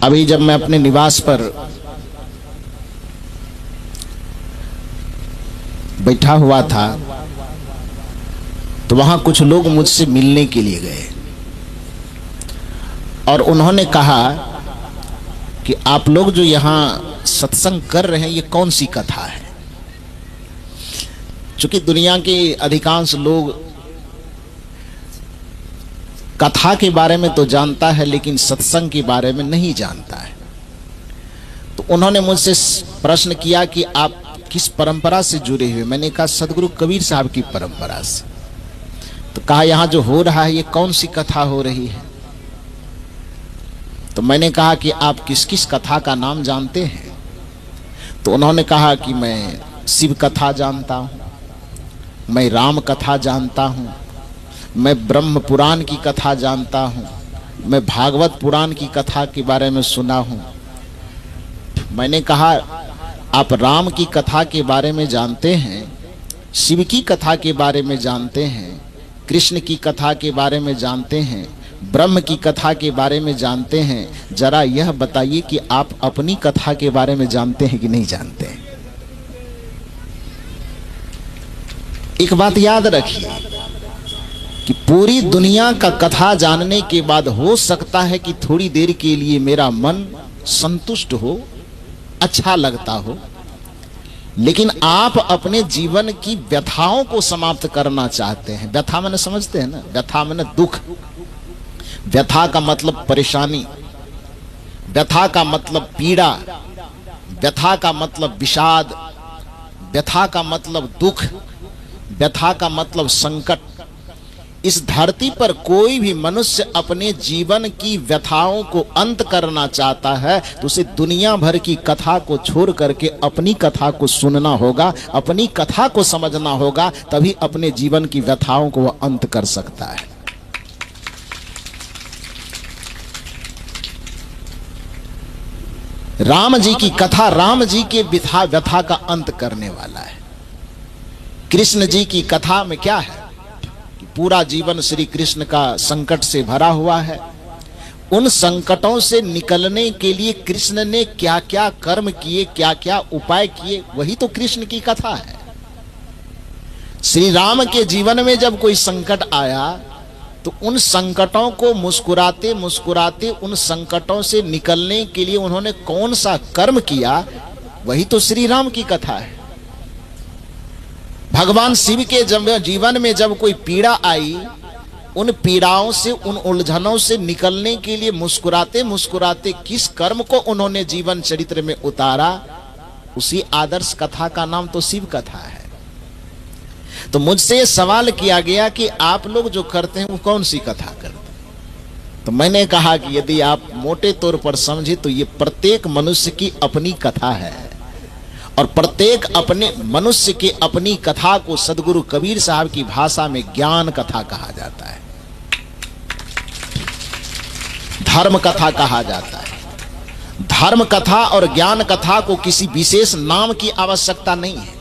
अभी जब मैं अपने निवास पर बैठा हुआ था तो वहां कुछ लोग मुझसे मिलने के लिए गए और उन्होंने कहा कि आप लोग जो यहाँ सत्संग कर रहे हैं ये कौन सी कथा है। चूंकि दुनिया के अधिकांश लोग कथा के बारे में तो जानता है लेकिन सत्संग के बारे में नहीं जानता है। तो उन्होंने मुझसे प्रश्न किया कि आप किस परंपरा से जुड़े हुए। मैंने कहा सदगुरु कबीर साहब की परंपरा से। तो कहा यहाँ जो हो रहा है ये कौन सी कथा हो रही है। तो मैंने कहा कि आप किस किस कथा का नाम जानते हैं। तो उन्होंने कहा कि मैं शिव कथा जानता हूँ, मैं राम कथा जानता हूँ, मैं ब्रह्म पुराण की कथा जानता हूँ, मैं भागवत पुराण की कथा के बारे में सुना हूँ। मैंने कहा आप राम की कथा के बारे में जानते हैं, शिव की कथा के बारे में जानते हैं, कृष्ण की कथा के बारे में जानते हैं, ब्रह्म की कथा के बारे में जानते हैं। जरा यह बताइए कि आप अपनी कथा के बारे में जानते हैं कि नहीं जानते हैं। एक बात याद रखिए कि पूरी दुनिया का कथा जानने के बाद हो सकता है कि थोड़ी देर के लिए मेरा मन संतुष्ट हो, अच्छा लगता हो, लेकिन आप अपने जीवन की व्यथाओं को समाप्त करना चाहते हैं। व्यथा मैंने समझते हैं ना, व्यथा मैंने दुख। व्यथा का मतलब परेशानी, व्यथा का मतलब पीड़ा, व्यथा का मतलब विषाद, व्यथा का मतलब दुख, व्यथा का मतलब संकट। इस धरती पर कोई भी मनुष्य अपने जीवन की व्यथाओं को अंत करना चाहता है तो उसे दुनिया भर की कथा को छोड़ करके अपनी कथा को सुनना होगा, अपनी कथा को समझना होगा, तभी अपने जीवन की व्यथाओं को वह अंत कर सकता है। राम जी की कथा राम जी के व्यथा का अंत करने वाला है। कृष्ण जी की कथा में क्या है कि पूरा जीवन श्री कृष्ण का संकट से भरा हुआ है। उन संकटों से निकलने के लिए कृष्ण ने क्या क्या कर्म किए, क्या क्या उपाय किए, वही तो कृष्ण की कथा है। श्री राम के जीवन में जब कोई संकट आया तो उन संकटों को मुस्कुराते मुस्कुराते उन संकटों से निकलने के लिए उन्होंने कौन सा कर्म किया, वही तो श्री राम की कथा है। भगवान शिव के जीवन में जब कोई पीड़ा आई, उन पीड़ाओं से, उन उलझनों से निकलने के लिए मुस्कुराते मुस्कुराते किस कर्म को उन्होंने जीवन चरित्र में उतारा, उसी आदर्श कथा का नाम तो शिव कथा है। तो मुझसे सवाल किया गया कि आप लोग जो करते हैं वो कौन सी कथा करते हैं। तो मैंने कहा कि यदि आप मोटे तौर पर समझे तो ये प्रत्येक मनुष्य की अपनी कथा है और प्रत्येक अपने मनुष्य के अपनी कथा को सदगुरु कबीर साहब की भाषा में ज्ञान कथा कहा जाता है, धर्म कथा कहा जाता है। धर्म कथा और ज्ञान कथा को किसी विशेष नाम की आवश्यकता नहीं है,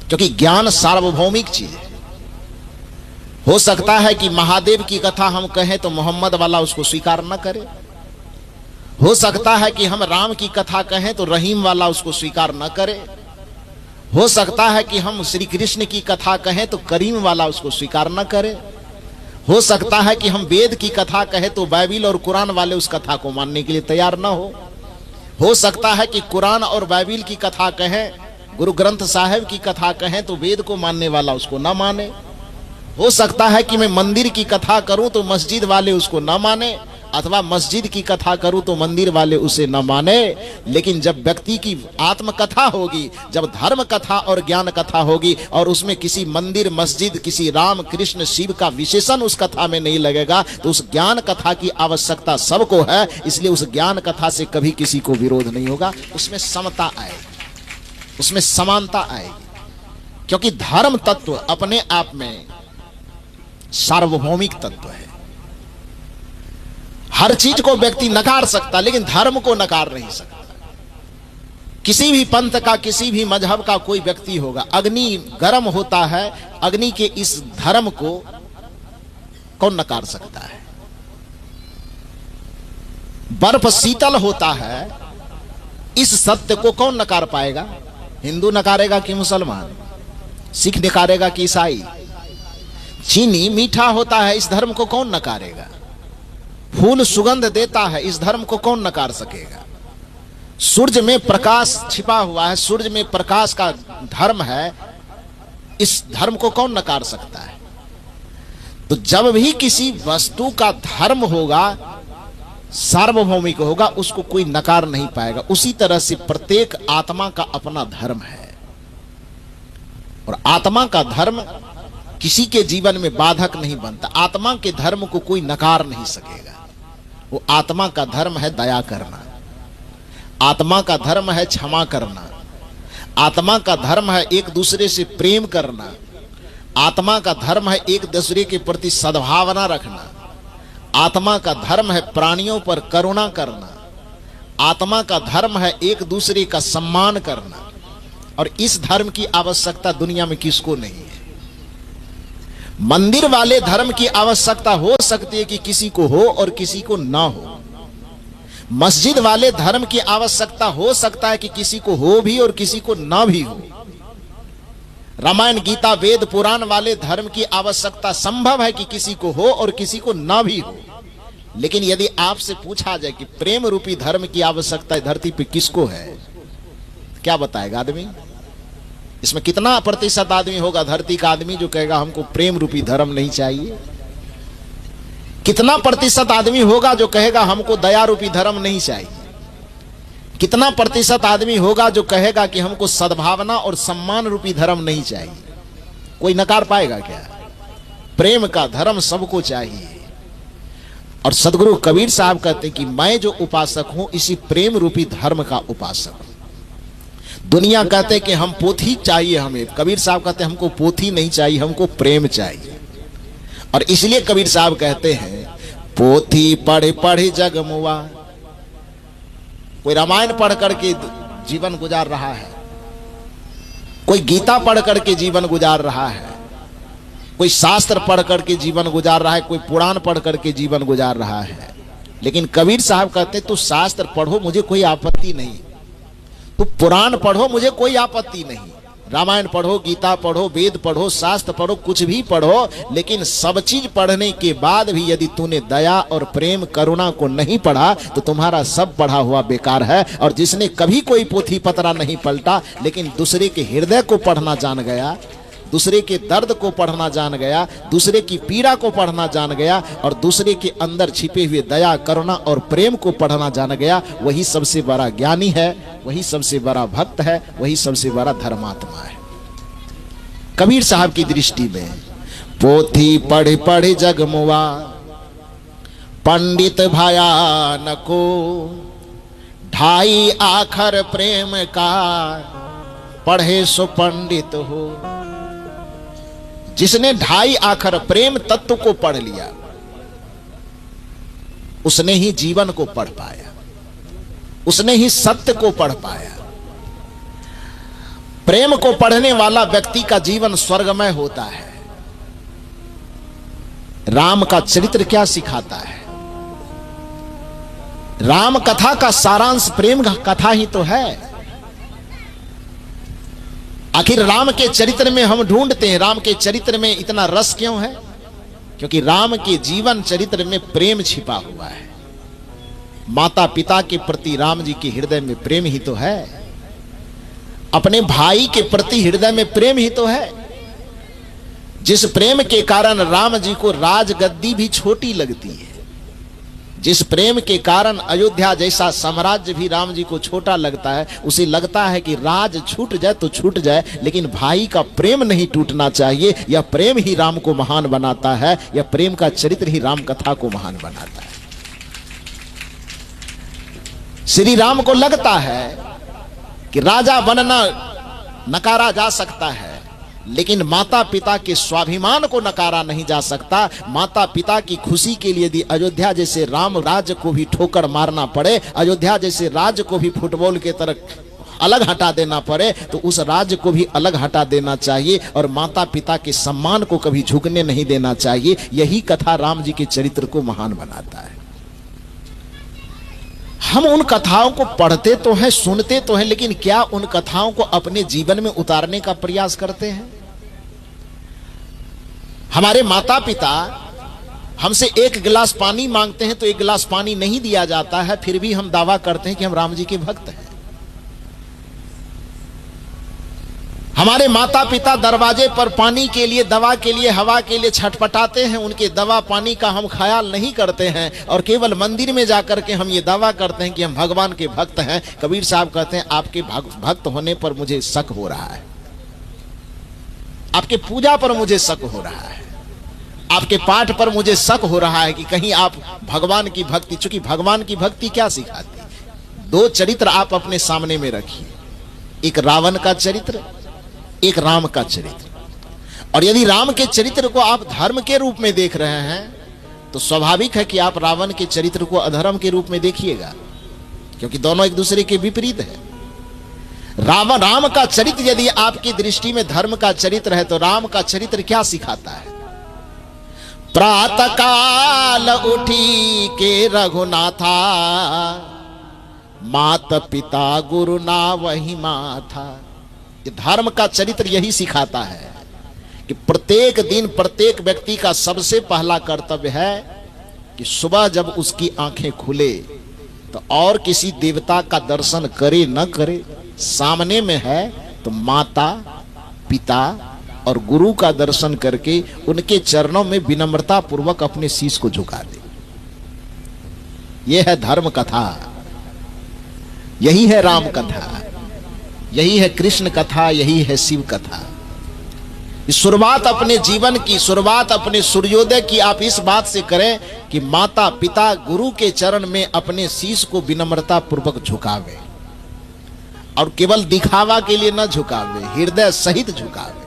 क्योंकि ज्ञान सार्वभौमिक चीज है। हो सकता है कि महादेव की कथा हम कहें तो मोहम्मद वाला उसको स्वीकार न करे, हो सकता है कि हम राम की कथा कहें तो रहीम वाला उसको स्वीकार न करे, हो सकता है कि हम श्री कृष्ण की कथा कहें तो करीम वाला उसको स्वीकार न करे, हो सकता है कि हम वेद की कथा कहें तो बाइबिल और कुरान वाले उस कथा को मानने के लिए तैयार न हो सकता है कि कुरान और बाइबिल की कथा कहें, गुरु ग्रंथ साहिब की कथा कहें तो वेद को मानने वाला उसको न माने, हो सकता है कि मैं मंदिर की कथा करूं तो मस्जिद वाले उसको न माने, अथवा मस्जिद की कथा करूं तो मंदिर वाले उसे न माने। लेकिन जब व्यक्ति की आत्मकथा होगी, जब धर्म कथा और ज्ञान कथा होगी और उसमें किसी मंदिर मस्जिद, किसी राम कृष्ण शिव का विशेषण उस कथा में नहीं लगेगा, तो उस ज्ञान कथा की आवश्यकता सबको है। इसलिए उस ज्ञान कथा से कभी किसी को विरोध नहीं होगा, उसमें समता आएगी, उसमें समानता आएगी, क्योंकि धर्म तत्व अपने आप में सार्वभौमिक तत्व है। हर चीज को व्यक्ति नकार सकता, लेकिन धर्म को नकार नहीं सकता। किसी भी पंथ का, किसी भी मजहब का कोई व्यक्ति होगा, अग्नि गर्म होता है, अग्नि के इस धर्म को कौन नकार सकता है? बर्फ शीतल होता है, इस सत्य को कौन नकार पाएगा? हिंदू नकारेगा कि मुसलमान? सिख नकारेगा कि ईसाई? चीनी मीठा होता है, इस धर्म को कौन नकारेगा? फूल सुगंध देता है, इस धर्म को कौन नकार सकेगा? सूर्य में प्रकाश छिपा हुआ है, सूर्य में प्रकाश का धर्म है, इस धर्म को कौन नकार सकता है? तो जब भी किसी वस्तु का धर्म होगा, सार्वभौमिक होगा, उसको कोई नकार नहीं पाएगा। उसी तरह से प्रत्येक आत्मा का अपना धर्म है, और आत्मा का धर्म किसी के जीवन में बाधक नहीं बनता। आत्मा के धर्म को कोई नकार नहीं सकेगा। वो आत्मा का धर्म है दया करना, आत्मा का धर्म है क्षमा करना, आत्मा का धर्म है एक दूसरे से प्रेम करना, आत्मा का धर्म है एक दूसरे के प्रति सद्भावना रखना, आत्मा का धर्म है प्राणियों पर करुणा करना, आत्मा का धर्म है एक दूसरे का सम्मान करना। और इस धर्म की आवश्यकता दुनिया में किसको नहीं है। मंदिर वाले धर्म की आवश्यकता हो सकती है कि किसी को हो और किसी को ना हो। मस्जिद वाले धर्म की आवश्यकता हो सकता है कि किसी को हो भी और किसी को ना भी हो। रामायण गीता वेद पुराण वाले धर्म की आवश्यकता संभव है कि किसी को हो और किसी को ना भी हो। लेकिन यदि आपसे पूछा जाए कि प्रेम रूपी धर्म की आवश्यकता धरती पे किसको है, क्या बताएगा आदमी? इसमें कितना प्रतिशत आदमी होगा धरती का आदमी जो कहेगा हमको प्रेम रूपी धर्म नहीं चाहिए? कितना प्रतिशत आदमी होगा जो कहेगा हमको दया रूपी धर्म नहीं चाहिए? कितना प्रतिशत आदमी होगा जो कहेगा कि हमको सद्भावना और सम्मान रूपी धर्म नहीं चाहिए? कोई नकार पाएगा क्या? प्रेम का धर्म सबको चाहिए। और सदगुरु कबीर साहब कहते हैं कि मैं जो उपासक हूं इसी प्रेम रूपी धर्म का उपासक हूं। दुनिया कहते हैं कि हम पोथी चाहिए हमें, कबीर साहब कहते हैं हमको पोथी नहीं चाहिए, हमको प्रेम चाहिए। और इसलिए कबीर साहब कहते हैं पोथी पढ़ पढ़ जग मुआ। कोई रामायण पढ़ करके जीवन गुजार रहा है, कोई गीता पढ़ करके जीवन गुजार रहा है, कोई शास्त्र पढ़ करके जीवन गुजार रहा है, कोई पुराण पढ़ करके जीवन गुजार रहा है। लेकिन कबीर साहब कहते तू शास्त्र पढ़ो मुझे कोई आपत्ति नहीं, तू पुराण पढ़ो मुझे कोई आपत्ति नहीं, रामायण पढ़ो, गीता पढ़ो, वेद पढ़ो, शास्त्र पढ़ो, कुछ भी पढ़ो, लेकिन सब चीज पढ़ने के बाद भी यदि तूने दया और प्रेम करुणा को नहीं पढ़ा तो तुम्हारा सब पढ़ा हुआ बेकार है। और जिसने कभी कोई पोथी पतरा नहीं पलटा लेकिन दूसरे के हृदय को पढ़ना जान गया, दूसरे के दर्द को पढ़ना जान गया, दूसरे की पीड़ा को पढ़ना जान गया और दूसरे के अंदर छिपे हुए दया करुणा और प्रेम को पढ़ना जान गया, वही सबसे बड़ा ज्ञानी है, वही सबसे बड़ा भक्त है, वही सबसे बड़ा धर्मात्मा है। कबीर साहब की दृष्टि में पोथी पढ़ पढ़ जग मुआ, पंडित भाया न को, ढाई आखर प्रेम का, पढ़े सो पंडित हो। जिसने ढाई आखर प्रेम तत्व को पढ़ लिया उसने ही जीवन को पढ़ पाया, उसने ही सत्य को पढ़ पाया। प्रेम को पढ़ने वाला व्यक्ति का जीवन स्वर्गमय होता है। राम का चरित्र क्या सिखाता है? राम कथा का सारांश प्रेम कथा ही तो है। आखिर राम के चरित्र में हम ढूंढते हैं राम के चरित्र में इतना रस क्यों है? क्योंकि राम के जीवन चरित्र में प्रेम छिपा हुआ है। माता पिता के प्रति राम जी के हृदय में प्रेम ही तो है, अपने भाई के प्रति हृदय में प्रेम ही तो है, जिस प्रेम के कारण राम जी को राजगद्दी भी छोटी लगती है, जिस प्रेम के कारण अयोध्या जैसा साम्राज्य भी राम जी को छोटा लगता है। उसे लगता है कि राज छूट जाए तो छूट जाए लेकिन भाई का प्रेम नहीं टूटना चाहिए। यह प्रेम ही राम को महान बनाता है, यह प्रेम का चरित्र ही राम कथा को महान बनाता है। श्री राम को लगता है कि राजा बनना नकारा जा सकता है लेकिन माता पिता के स्वाभिमान को नकारा नहीं जा सकता। माता पिता की खुशी के लिए यदि अयोध्या जैसे राम राज्य को भी ठोकर मारना पड़े, अयोध्या जैसे राज्य को भी फुटबॉल के तरह अलग हटा देना पड़े तो उस राज्य को भी अलग हटा देना चाहिए और माता पिता के सम्मान को कभी झुकने नहीं देना चाहिए। यही कथा राम जी के चरित्र को महान बनाता है। हम उन कथाओं को पढ़ते तो हैं, सुनते तो हैं, लेकिन क्या उन कथाओं को अपने जीवन में उतारने का प्रयास करते हैं? हमारे माता पिता हमसे एक गिलास पानी मांगते हैं तो एक गिलास पानी नहीं दिया जाता है, फिर भी हम दावा करते हैं कि हम राम जी के भक्त हैं। हमारे माता पिता दरवाजे पर पानी के लिए, दवा के लिए, हवा के लिए छटपटाते हैं, उनके दवा पानी का हम ख्याल नहीं करते हैं और केवल मंदिर में जाकर के हम ये दावा करते हैं कि हम भगवान के भक्त हैं। कबीर साहब कहते हैं आपके भक्त होने पर मुझे शक हो रहा है, आपके पूजा पर मुझे शक हो रहा है, आपके पाठ पर मुझे शक हो रहा है कि कहीं आप भगवान की भक्ति, चूंकि भगवान की भक्ति क्या सिखाती है? दो चरित्र आप अपने सामने में रखिए, एक रावण का चरित्र, एक राम का चरित्र। और यदि राम के चरित्र को आप धर्म के रूप में देख रहे हैं तो स्वाभाविक है कि आप रावण के चरित्र को अधर्म के रूप में देखिएगा, क्योंकि दोनों एक दूसरे के विपरीत है। राम का चरित्र यदि आपकी दृष्टि में धर्म का चरित्र है तो राम का चरित्र क्या सिखाता है? प्रातः काल उठी के रघुनाथा, मात पिता गुरु ना वही माथा। ये धर्म का चरित्र यही सिखाता है कि प्रत्येक दिन प्रत्येक व्यक्ति का सबसे पहला कर्तव्य है कि सुबह जब उसकी आंखें खुले तो और किसी देवता का दर्शन करे न करे, सामने में है तो माता पिता और गुरु का दर्शन करके उनके चरणों में विनम्रता पूर्वक अपने शीश को झुका दे। यह है धर्म कथा, यही है राम कथा, यही है कृष्ण कथा, यही है शिव कथा। शुरुआत अपने जीवन की, शुरुआत अपने सूर्योदय की आप इस बात से करें कि माता पिता गुरु के चरण में अपने शीश को विनम्रता पूर्वक झुकावे, और केवल दिखावा के लिए न झुकावे, हृदय सहित झुकावे,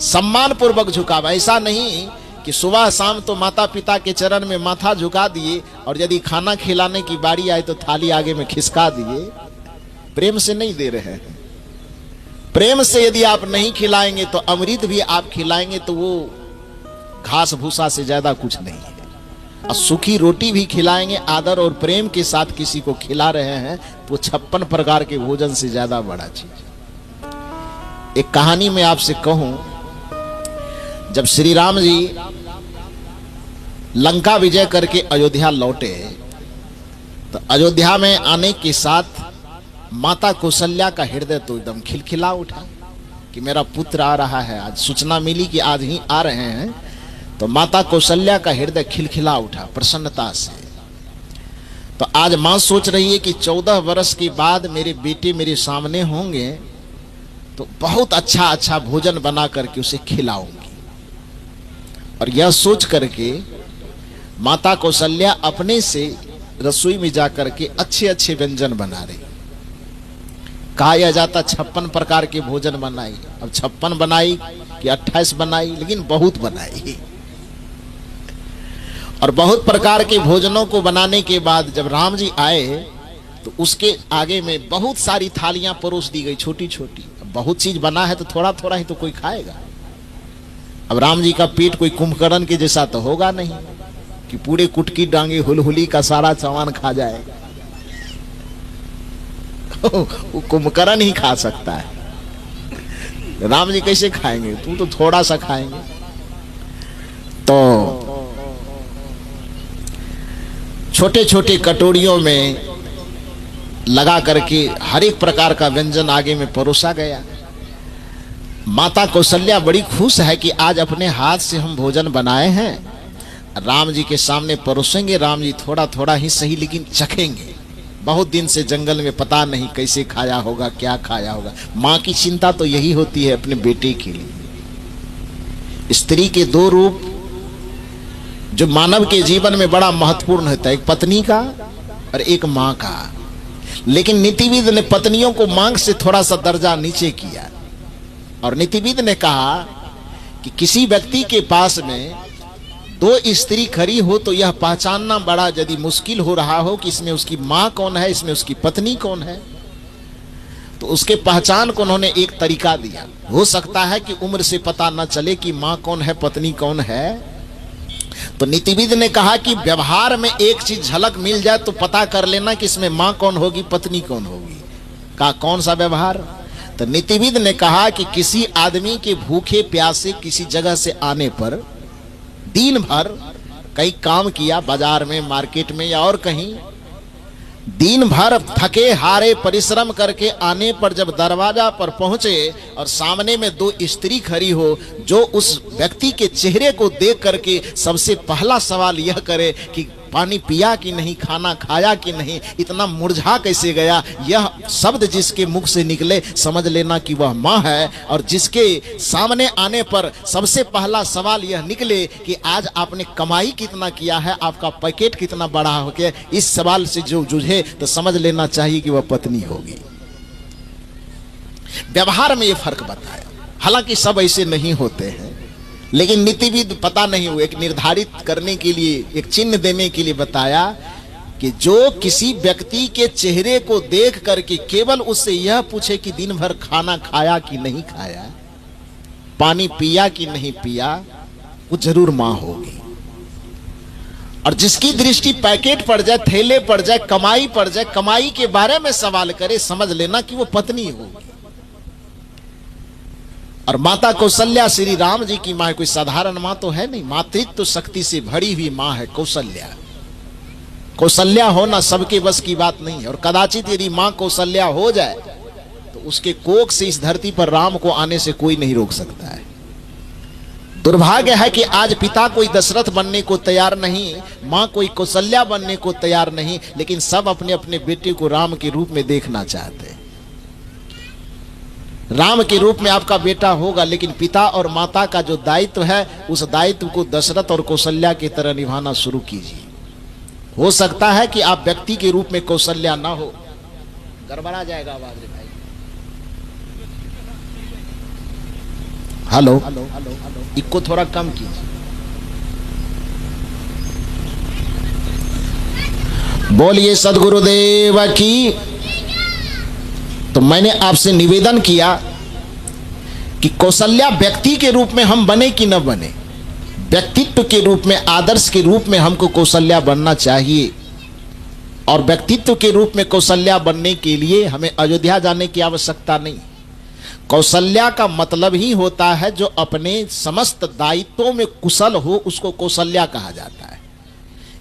सम्मान पूर्वक झुकावे। ऐसा नहीं कि सुबह शाम तो माता पिता के चरण में माथा झुका दिए और यदि खाना खिलाने की बारी आए तो थाली आगे में खिसका दिए। प्रेम से नहीं दे रहे हैं। प्रेम से यदि आप नहीं खिलाएंगे तो अमृत भी आप खिलाएंगे तो वो घास भूसा से ज्यादा कुछ नहीं है। और सूखी रोटी भी खिलाएंगे, आदर और प्रेम के साथ किसी को खिला रहे हैं, वो 56 प्रकार के भोजन से ज्यादा बड़ा चीज। एक कहानी में आपसे कहूं, जब श्री राम जी लंका विजय करके अयोध्या लौटे तो अयोध्या में आने के साथ माता कौशल्या का हृदय तो एकदम खिलखिला उठा कि मेरा पुत्र आ रहा है। आज सूचना मिली कि आज ही आ रहे हैं, तो माता कौशल्या का हृदय खिलखिला उठा प्रसन्नता से। तो आज मां सोच रही है कि 14 वर्ष के बाद मेरे बेटे मेरे सामने होंगे तो बहुत अच्छा अच्छा भोजन बना करके उसे खिलाऊंगी। और यह सोच करके माता कौशल्या अपने से रसोई में जाकर के अच्छे अच्छे व्यंजन बना रही। कहा जाता 56 प्रकार के भोजन बनाई। अब 56 बनाई कि 28 बनाई, लेकिन बहुत बनाई। और बहुत प्रकार के भोजनों को बनाने के बाद जब राम जी आए तो उसके आगे में बहुत सारी थालियां परोस दी गई, छोटी छोटी। अब बहुत चीज बना है तो थोड़ा थोड़ा ही तो कोई खाएगा। अब राम जी का पेट कोई कुंभकर्ण के जैसा तो होगा नहीं कि पूरे कुटकी डांगे हुलहुली का सारा सामान खा जाएगा। वो कुंभकर्ण ही खा सकता है, राम जी कैसे खाएंगे? तू तो थोड़ा सा खाएंगे। तो छोटे छोटे कटोरियों में लगा करके हर एक प्रकार का व्यंजन आगे में परोसा गया। माता कौशल्या बड़ी खुश है कि आज अपने हाथ से हम भोजन बनाए हैं, राम जी के सामने परोसेंगे। राम जी थोड़ा थोड़ा ही सही लेकिन चखेंगे। बहुत दिन से जंगल में पता नहीं कैसे खाया होगा, क्या खाया होगा। माँ की चिंता तो यही होती है अपने बेटे के लिए। स्त्री के दो रूप जो मानव के जीवन में बड़ा महत्वपूर्ण होता है, एक पत्नी का और एक माँ का। लेकिन नीतिविद ने पत्नियों को मांग से थोड़ा सा दर्जा नीचे किया और नीतिविद ने कहा कि किसी व्यक्ति के पास में दो स्त्री खड़ी हो तो यह पहचानना बड़ा यदि मुश्किल हो रहा हो कि इसमें उसकी माँ कौन है, इसमें उसकी पत्नी कौन है, तो उसके पहचान को उन्होंने एक तरीका दिया। हो सकता है कि उम्र से पता न चले कि माँ कौन है पत्नी कौन है, तो नीतिविद ने कहा कि व्यवहार में एक चीज झलक मिल जाए तो पता कर लेना कि इसमें मां कौन होगी, पत्नी कौन होगी। कहा कौन सा व्यवहार? तो नीतिविद ने कहा कि किसी आदमी के भूखे प्यासे किसी जगह से आने पर, दिन भर कहीं काम किया, बाजार में, मार्केट में या और कहीं, दिन भर थके हारे परिश्रम करके आने पर जब दरवाजा पर पहुंचे और सामने में दो स्त्री खड़ी हो, जो उस व्यक्ति के चेहरे को देख करके सबसे पहला सवाल यह करे कि पानी पिया कि नहीं, खाना खाया कि नहीं, इतना मुरझा कैसे गया, यह शब्द जिसके मुख से निकले समझ लेना कि वह माँ है। और जिसके सामने आने पर सबसे पहला सवाल यह निकले कि आज आपने कमाई कितना किया है, आपका पैकेट कितना बड़ा हो गया, इस सवाल से जो जूझे तो समझ लेना चाहिए कि वह पत्नी होगी। व्यवहार में यह फर्क बताया। हालांकि सब ऐसे नहीं होते हैं, लेकिन नीतिविद पता नहीं हुए एक निर्धारित करने के लिए, एक चिन्ह देने के लिए बताया कि जो किसी व्यक्ति के चेहरे को देख करके केवल उससे यह पूछे कि दिन भर खाना खाया कि नहीं खाया, पानी पिया कि नहीं पिया, वो जरूर मां होगी। और जिसकी दृष्टि पैकेट पड़ जाए, थैले पड़ जाए, कमाई पड़ जाए, कमाई के बारे में सवाल करे, समझ लेना कि वो पत्नी होगी। और माता कौशल्या श्री राम जी की मां कोई साधारण मां तो है नहीं, मातृत्व शक्ति से भरी हुई मां है कौशल्या। कौशल्या होना सबके बस की बात नहीं है। और कदाचित यदि मां कौशल्या हो जाए तो उसके कोख से इस धरती पर राम को आने से कोई नहीं रोक सकता है। दुर्भाग्य है कि आज पिता कोई दशरथ बनने को तैयार नहीं, मां कोई कौशल्या बनने को तैयार नहीं, लेकिन सब अपने अपने बेटे को राम के रूप में देखना चाहते हैं। राम के रूप में आपका बेटा होगा, लेकिन पिता और माता का जो दायित्व है उस दायित्व को दशरथ और कौशल्या की तरह निभाना शुरू कीजिए। हो सकता है कि आप व्यक्ति के रूप में कौशल्या ना हो। गड़बड़ा जाएगा आवाज भाई। हेलो, इसको थोड़ा कम कीजिए। बोलिए सदगुरुदेव की। तो मैंने आपसे निवेदन किया कि कौशल्या व्यक्ति के रूप में हम बने कि न बने, व्यक्तित्व के रूप में, आदर्श के रूप में हमको कौशल्या बनना चाहिए। और व्यक्तित्व के रूप में कौशल्या बनने के लिए हमें अयोध्या जाने की आवश्यकता नहीं। कौशल्या का मतलब ही होता है जो अपने समस्त दायित्वों में कुशल हो, उसको कौशल्या कहा जाता है।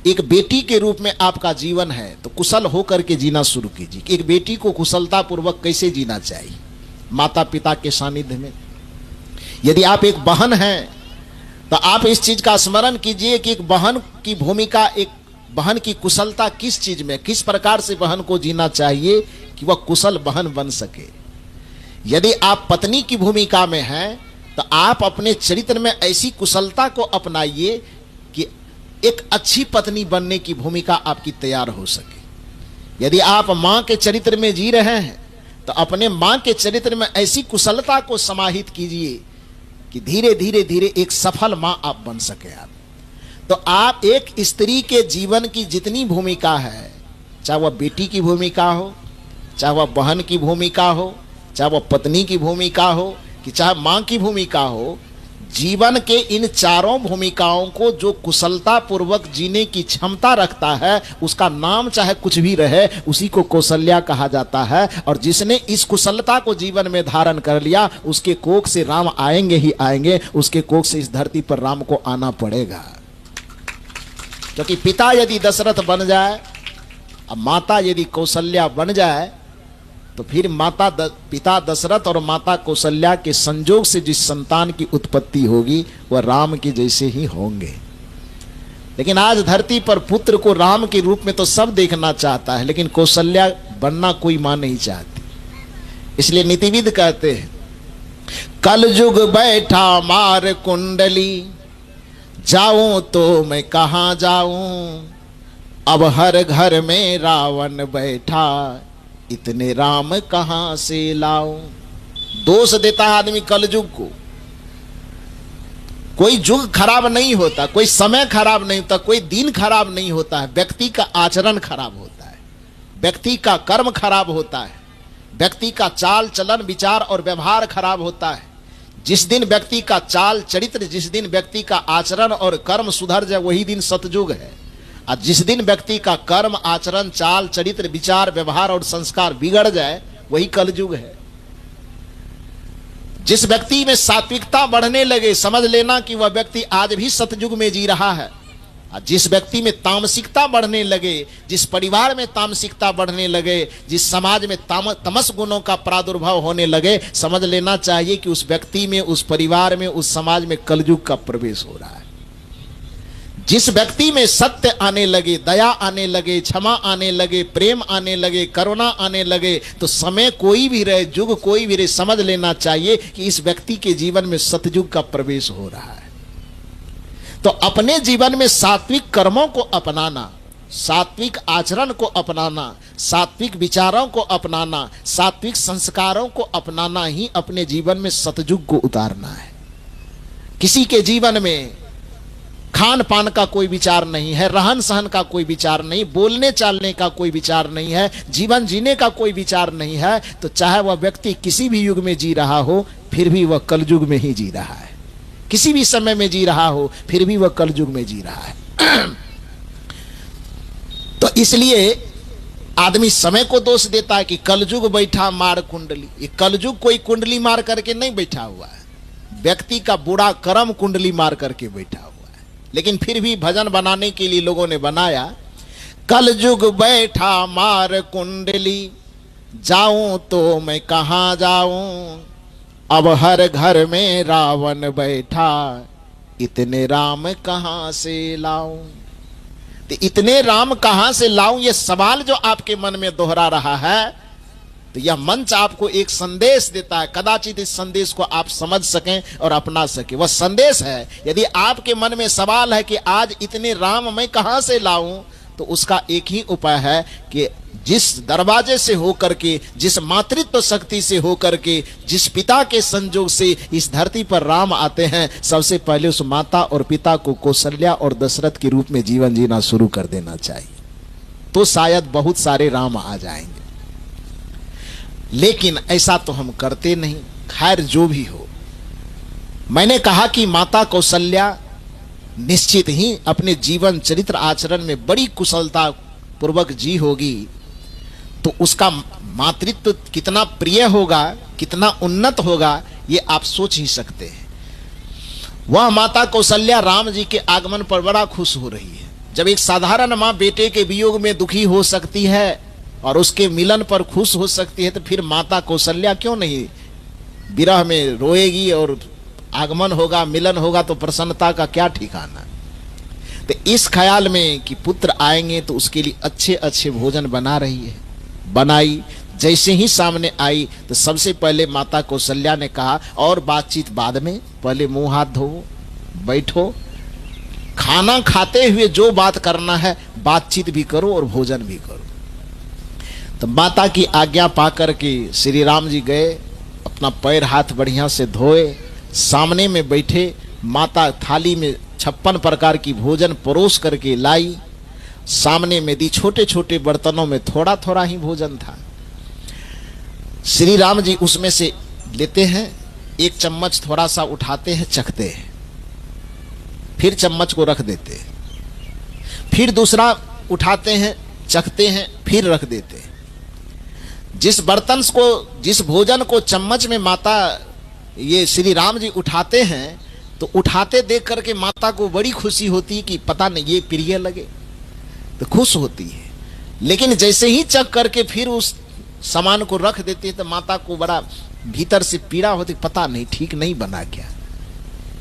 एक बेटी के रूप में आपका जीवन है तो कुशल होकर के जीना शुरू कीजिए। एक बेटी को कुशलता पूर्वक कैसे जीना चाहिए, माता पिता के सानिध्य में। यदि आप एक बहन हैं तो आप इस चीज का स्मरण कीजिए कि एक बहन की भूमिका, एक बहन की कुशलता किस चीज में, किस प्रकार से बहन को जीना चाहिए कि वह कुशल बहन बन सके। यदि आप पत्नी की भूमिका में हैं तो आप अपने चरित्र में ऐसी कुशलता को अपनाइए कि एक अच्छी पत्नी बनने की भूमिका आपकी तैयार हो सके। यदि आप मां के चरित्र में जी रहे हैं तो अपने मां के चरित्र में ऐसी कुशलता को समाहित कीजिए कि धीरे धीरे धीरे एक सफल मां आप बन सके। आप तो आप एक स्त्री के जीवन की जितनी भूमिका है, चाहे वह बेटी की भूमिका हो, चाहे वह बहन की भूमिका हो, चाहे वह पत्नी की भूमिका हो, कि चाहे मां की भूमिका हो, जीवन के इन चारों भूमिकाओं को जो कुशलता पूर्वक जीने की क्षमता रखता है उसका नाम चाहे कुछ भी रहे, उसी को कौशल्या कहा जाता है। और जिसने इस कुशलता को जीवन में धारण कर लिया उसके कोख से राम आएंगे ही आएंगे, उसके कोख से इस धरती पर राम को आना पड़ेगा। क्योंकि पिता यदि दशरथ बन जाए और माता यदि कौशल्या बन जाए तो फिर पिता दशरथ और माता कौशल्या के संजोग से जिस संतान की उत्पत्ति होगी वह राम के जैसे ही होंगे। लेकिन आज धरती पर पुत्र को राम के रूप में तो सब देखना चाहता है, लेकिन कौशल्या बनना कोई मां नहीं चाहती। इसलिए नीतिविद कहते हैं, कलयुग बैठा मार कुंडली, जाऊं तो मैं कहां जाऊं, अब हर घर में रावण बैठा, इतने राम कहां से लाऊं। दोष देता है आदमी कलयुग को। कोई युग खराब नहीं होता, कोई समय खराब नहीं होता, कोई दिन खराब नहीं होता है, व्यक्ति का आचरण खराब होता है, व्यक्ति का कर्म खराब होता है, व्यक्ति का चाल चलन विचार और व्यवहार खराब होता है। जिस दिन व्यक्ति का चाल चरित्र, जिस दिन व्यक्ति का आचरण और कर्म सुधर जाए वही दिन सतयुग है। और जिस दिन व्यक्ति का कर्म आचरण चाल चरित्र विचार व्यवहार और संस्कार बिगड़ जाए वही कलयुग है। जिस व्यक्ति में सात्विकता बढ़ने लगे समझ लेना कि वह व्यक्ति आज भी सतयुग में जी रहा है। और जिस व्यक्ति में तामसिकता बढ़ने लगे, जिस परिवार में तामसिकता बढ़ने लगे, जिस समाज में तमस गुणों का प्रादुर्भाव होने लगे, समझ लेना चाहिए कि उस व्यक्ति में, उस परिवार में, उस समाज में कलयुग का प्रवेश हो रहा है। जिस व्यक्ति में सत्य आने लगे, दया आने लगे, क्षमा आने लगे, प्रेम आने लगे, करुणा आने लगे, तो समय कोई भी रहे, युग कोई भी रहे, समझ लेना चाहिए कि इस व्यक्ति के जीवन में सतयुग का प्रवेश हो रहा है। तो अपने जीवन में सात्विक कर्मों को अपनाना, सात्विक आचरण को अपनाना, सात्विक विचारों को अपनाना, सात्विक संस्कारों को अपनाना ही अपने जीवन में सतयुग को उतारना है। किसी के जीवन में खान पान का कोई विचार नहीं है, रहन सहन का कोई विचार नहीं, बोलने चालने का कोई विचार नहीं है, जीवन जीने का कोई विचार नहीं है, तो चाहे वह व्यक्ति किसी भी युग में जी रहा हो फिर भी वह कलयुग में ही जी रहा है। किसी भी समय में जी रहा हो फिर भी वह कलयुग में जी रहा है। तो इसलिए आदमी समय को दोष देता है कि कलयुग बैठा मार कुंडली। ये कलयुग कोई कुंडली मार करके नहीं बैठा हुआ है, व्यक्ति का बुरा कर्म कुंडली मार करके बैठा हुआ है। लेकिन फिर भी भजन बनाने के लिए लोगों ने बनाया, कलयुग बैठा मार कुंडली, जाऊं तो मैं कहां जाऊं, अब हर घर में रावण बैठा, इतने राम कहां से लाऊं। तो इतने राम कहां से लाऊं, ये सवाल जो आपके मन में दोहरा रहा है, तो यह मंच आपको एक संदेश देता है। कदाचित इस संदेश को आप समझ सकें और अपना सकें। वह संदेश है, यदि आपके मन में सवाल है कि आज इतने राम मैं कहां से लाऊं, तो उसका एक ही उपाय है कि जिस दरवाजे से होकर के, जिस मातृत्व शक्ति से होकर के, जिस पिता के संजोग से इस धरती पर राम आते हैं, सबसे पहले उस माता और पिता को कौशल्या और दशरथ के रूप में जीवन जीना शुरू कर देना चाहिए, तो शायद बहुत सारे राम आ जाएंगे। लेकिन ऐसा तो हम करते नहीं। खैर जो भी हो, मैंने कहा कि माता कौशल्या निश्चित ही अपने जीवन चरित्र आचरण में बड़ी कुशलता पूर्वक जी होगी, तो उसका मातृत्व कितना प्रिय होगा, कितना उन्नत होगा, ये आप सोच ही सकते हैं। वह माता कौशल्या राम जी के आगमन पर बड़ा खुश हो रही है। जब एक साधारण माँ बेटे के वियोग में दुखी हो सकती है और उसके मिलन पर खुश हो सकती है, तो फिर माता कौशल्या क्यों नहीं विरह में रोएगी, और आगमन होगा, मिलन होगा तो प्रसन्नता का क्या ठिकाना। तो इस ख्याल में कि पुत्र आएंगे तो उसके लिए अच्छे अच्छे भोजन बना रही है, बनाई। जैसे ही सामने आई तो सबसे पहले माता कौशल्या ने कहा, और बातचीत बाद में, पहले मुंह हाथ धो, बैठो, खाना खाते हुए जो बात करना है बातचीत भी करो और भोजन भी करो। तो माता की आज्ञा पाकर के श्री राम जी गए, अपना पैर हाथ बढ़िया से धोए, सामने में बैठे, माता थाली में 56 प्रकार की भोजन परोस करके लाई, सामने में दी। छोटे छोटे बर्तनों में थोड़ा थोड़ा ही भोजन था। श्री राम जी उसमें से लेते हैं, एक चम्मच थोड़ा सा उठाते हैं, चखते हैं, फिर चम्मच को रख देते हैं, फिर दूसरा उठाते हैं, चखते हैं, फिर रख देते हैं। जिस बर्तन को, जिस भोजन को चम्मच में माता ये श्री राम जी उठाते हैं, तो उठाते देख करके माता को बड़ी खुशी होती है कि पता नहीं ये प्रिय लगे, तो खुश होती है। लेकिन जैसे ही चख करके फिर उस सामान को रख देती है, तो माता को बड़ा भीतर से पीड़ा होती, पता नहीं ठीक नहीं बना क्या।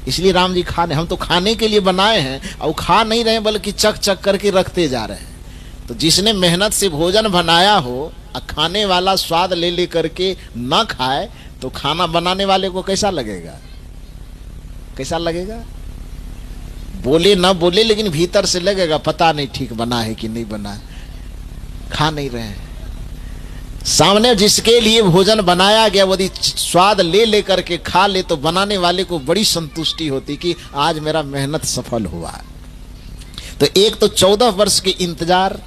इसलिए राम जी खाने, हम तो खाने के लिए बनाए हैं और खा नहीं रहे बल्कि चख चख करके रखते जा रहे हैं। तो जिसने मेहनत से भोजन बनाया हो और खाने वाला स्वाद ले ले करके ना खाए, तो खाना बनाने वाले को कैसा लगेगा, कैसा लगेगा? बोले ना बोले लेकिन भीतर से लगेगा पता नहीं ठीक बना है कि नहीं बना है, खा नहीं रहे हैं। सामने जिसके लिए भोजन बनाया गया यदि स्वाद ले लेकर के खा ले, तो बनाने वाले को बड़ी संतुष्टि होती कि आज मेरा मेहनत सफल हुआ। तो एक तो 14 वर्ष के इंतजार,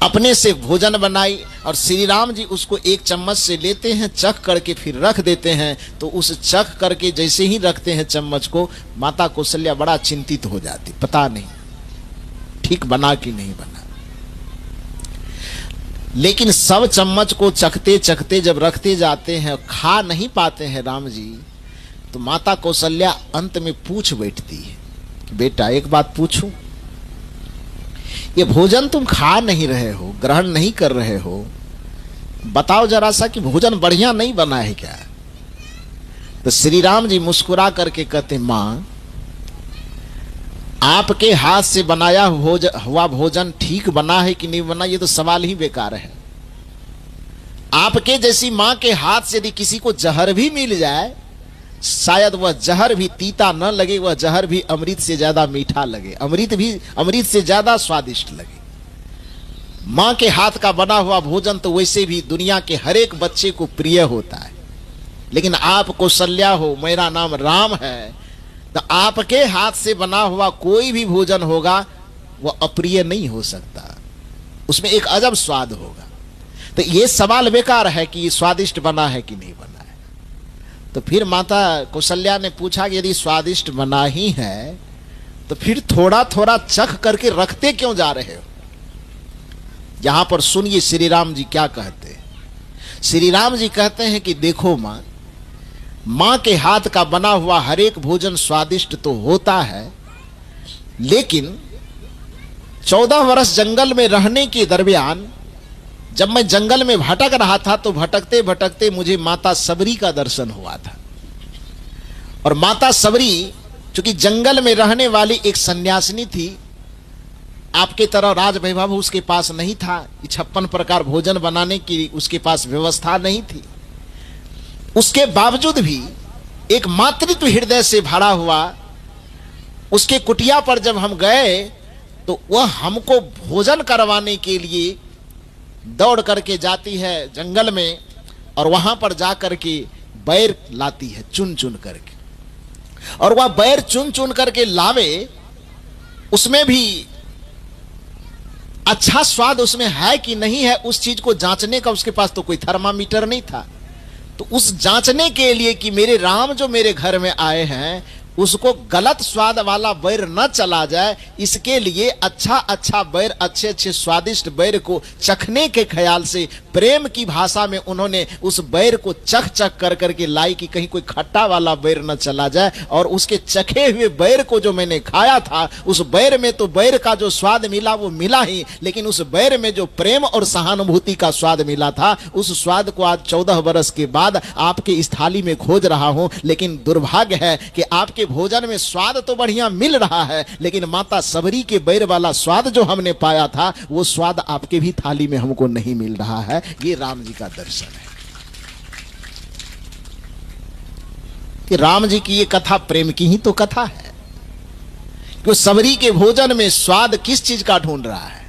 अपने से भोजन बनाई और श्री राम जी उसको एक चम्मच से लेते हैं, चख करके फिर रख देते हैं। तो उस चख करके जैसे ही रखते हैं चम्मच को, माता कौशल्या बड़ा चिंतित हो जाती, पता नहीं ठीक बना कि नहीं बना। लेकिन सब चम्मच को चखते चखते जब रखते जाते हैं, खा नहीं पाते हैं राम जी, तो माता कौशल्या अंत में पूछ बैठती है कि बेटा एक बात पूछूं, ये भोजन तुम खा नहीं रहे हो, ग्रहण नहीं कर रहे हो, बताओ जरा सा कि भोजन बढ़िया नहीं बना है क्या? तो श्री राम जी मुस्कुरा करके कहते, मां आपके हाथ से बनाया हुआ भोजन ठीक बना है कि नहीं बना, ये तो सवाल ही बेकार है। आपके जैसी मां के हाथ से यदि किसी को जहर भी मिल जाए, शायद वह जहर भी तीता न लगे, वह जहर भी अमृत से ज्यादा मीठा लगे, अमृत भी अमृत से ज्यादा स्वादिष्ट लगे। मां के हाथ का बना हुआ भोजन तो वैसे भी दुनिया के हर एक बच्चे को प्रिय होता है, लेकिन आप कौशल्या हो, मेरा नाम राम है, तो आपके हाथ से बना हुआ कोई भी भोजन होगा वह अप्रिय नहीं हो सकता, उसमें एक अजब स्वाद होगा। तो यह सवाल बेकार है कि ये स्वादिष्ट बना है कि नहीं बना है। तो फिर माता कौशल्या ने पूछा कि यदि स्वादिष्ट बना ही है तो फिर थोड़ा थोड़ा चख करके रखते क्यों जा रहे हो? यहां पर सुनिए श्री राम जी क्या कहते हैं। श्री राम जी कहते हैं कि देखो मां के हाथ का बना हुआ हर एक भोजन स्वादिष्ट तो होता है, लेकिन 14 वर्ष जंगल में रहने के दरमियान जब मैं जंगल में भटक रहा था तो भटकते भटकते मुझे माता सबरी का दर्शन हुआ था। और माता सबरी चूंकि जंगल में रहने वाली एक सन्यासिनी थी, आपके तरह राज वैभव उसके पास नहीं था, 56 प्रकार भोजन बनाने की उसके पास व्यवस्था नहीं थी। उसके बावजूद भी एक मातृत्व हृदय से भरा हुआ उसके कुटिया पर जब हम गए तो वह हमको भोजन करवाने के लिए दौड़ करके जाती है जंगल में, और वहां पर जाकर के बैर लाती है चुन चुन करके, और वह बैर चुन चुन करके लावे, उसमें भी अच्छा स्वाद उसमें है कि नहीं है उस चीज को जांचने का उसके पास तो कोई थर्मामीटर नहीं था। तो उस जांचने के लिए कि मेरे राम जो मेरे घर में आए हैं उसको गलत स्वाद वाला बैर न चला जाए, इसके लिए अच्छा अच्छा बैर, अच्छे अच्छे स्वादिष्ट बैर को चखने के ख्याल से प्रेम की भाषा में उन्होंने उस बैर को चख चख कर करके लाई कि कहीं कोई खट्टा वाला बैर न चला जाए। और उसके चखे हुए बैर को जो मैंने खाया था, उस बैर में तो बैर का जो स्वाद मिला वो मिला ही, लेकिन उस बैर में जो प्रेम और सहानुभूति का स्वाद मिला था, उस स्वाद को आज 14 वर्ष के बाद आपके इस थाली में खोज रहा हूं। लेकिन दुर्भाग्य है कि आपके भोजन में स्वाद तो बढ़िया मिल रहा है, लेकिन माता सबरी के बैर वाला स्वाद जो हमने पाया था वो स्वाद आपके भी थाली में हमको नहीं मिल रहा है। ये राम जी का दर्शन है कि राम जी की ये कथा प्रेम की ही तो कथा है कि सबरी के भोजन में स्वाद किस चीज का ढूंढ रहा है?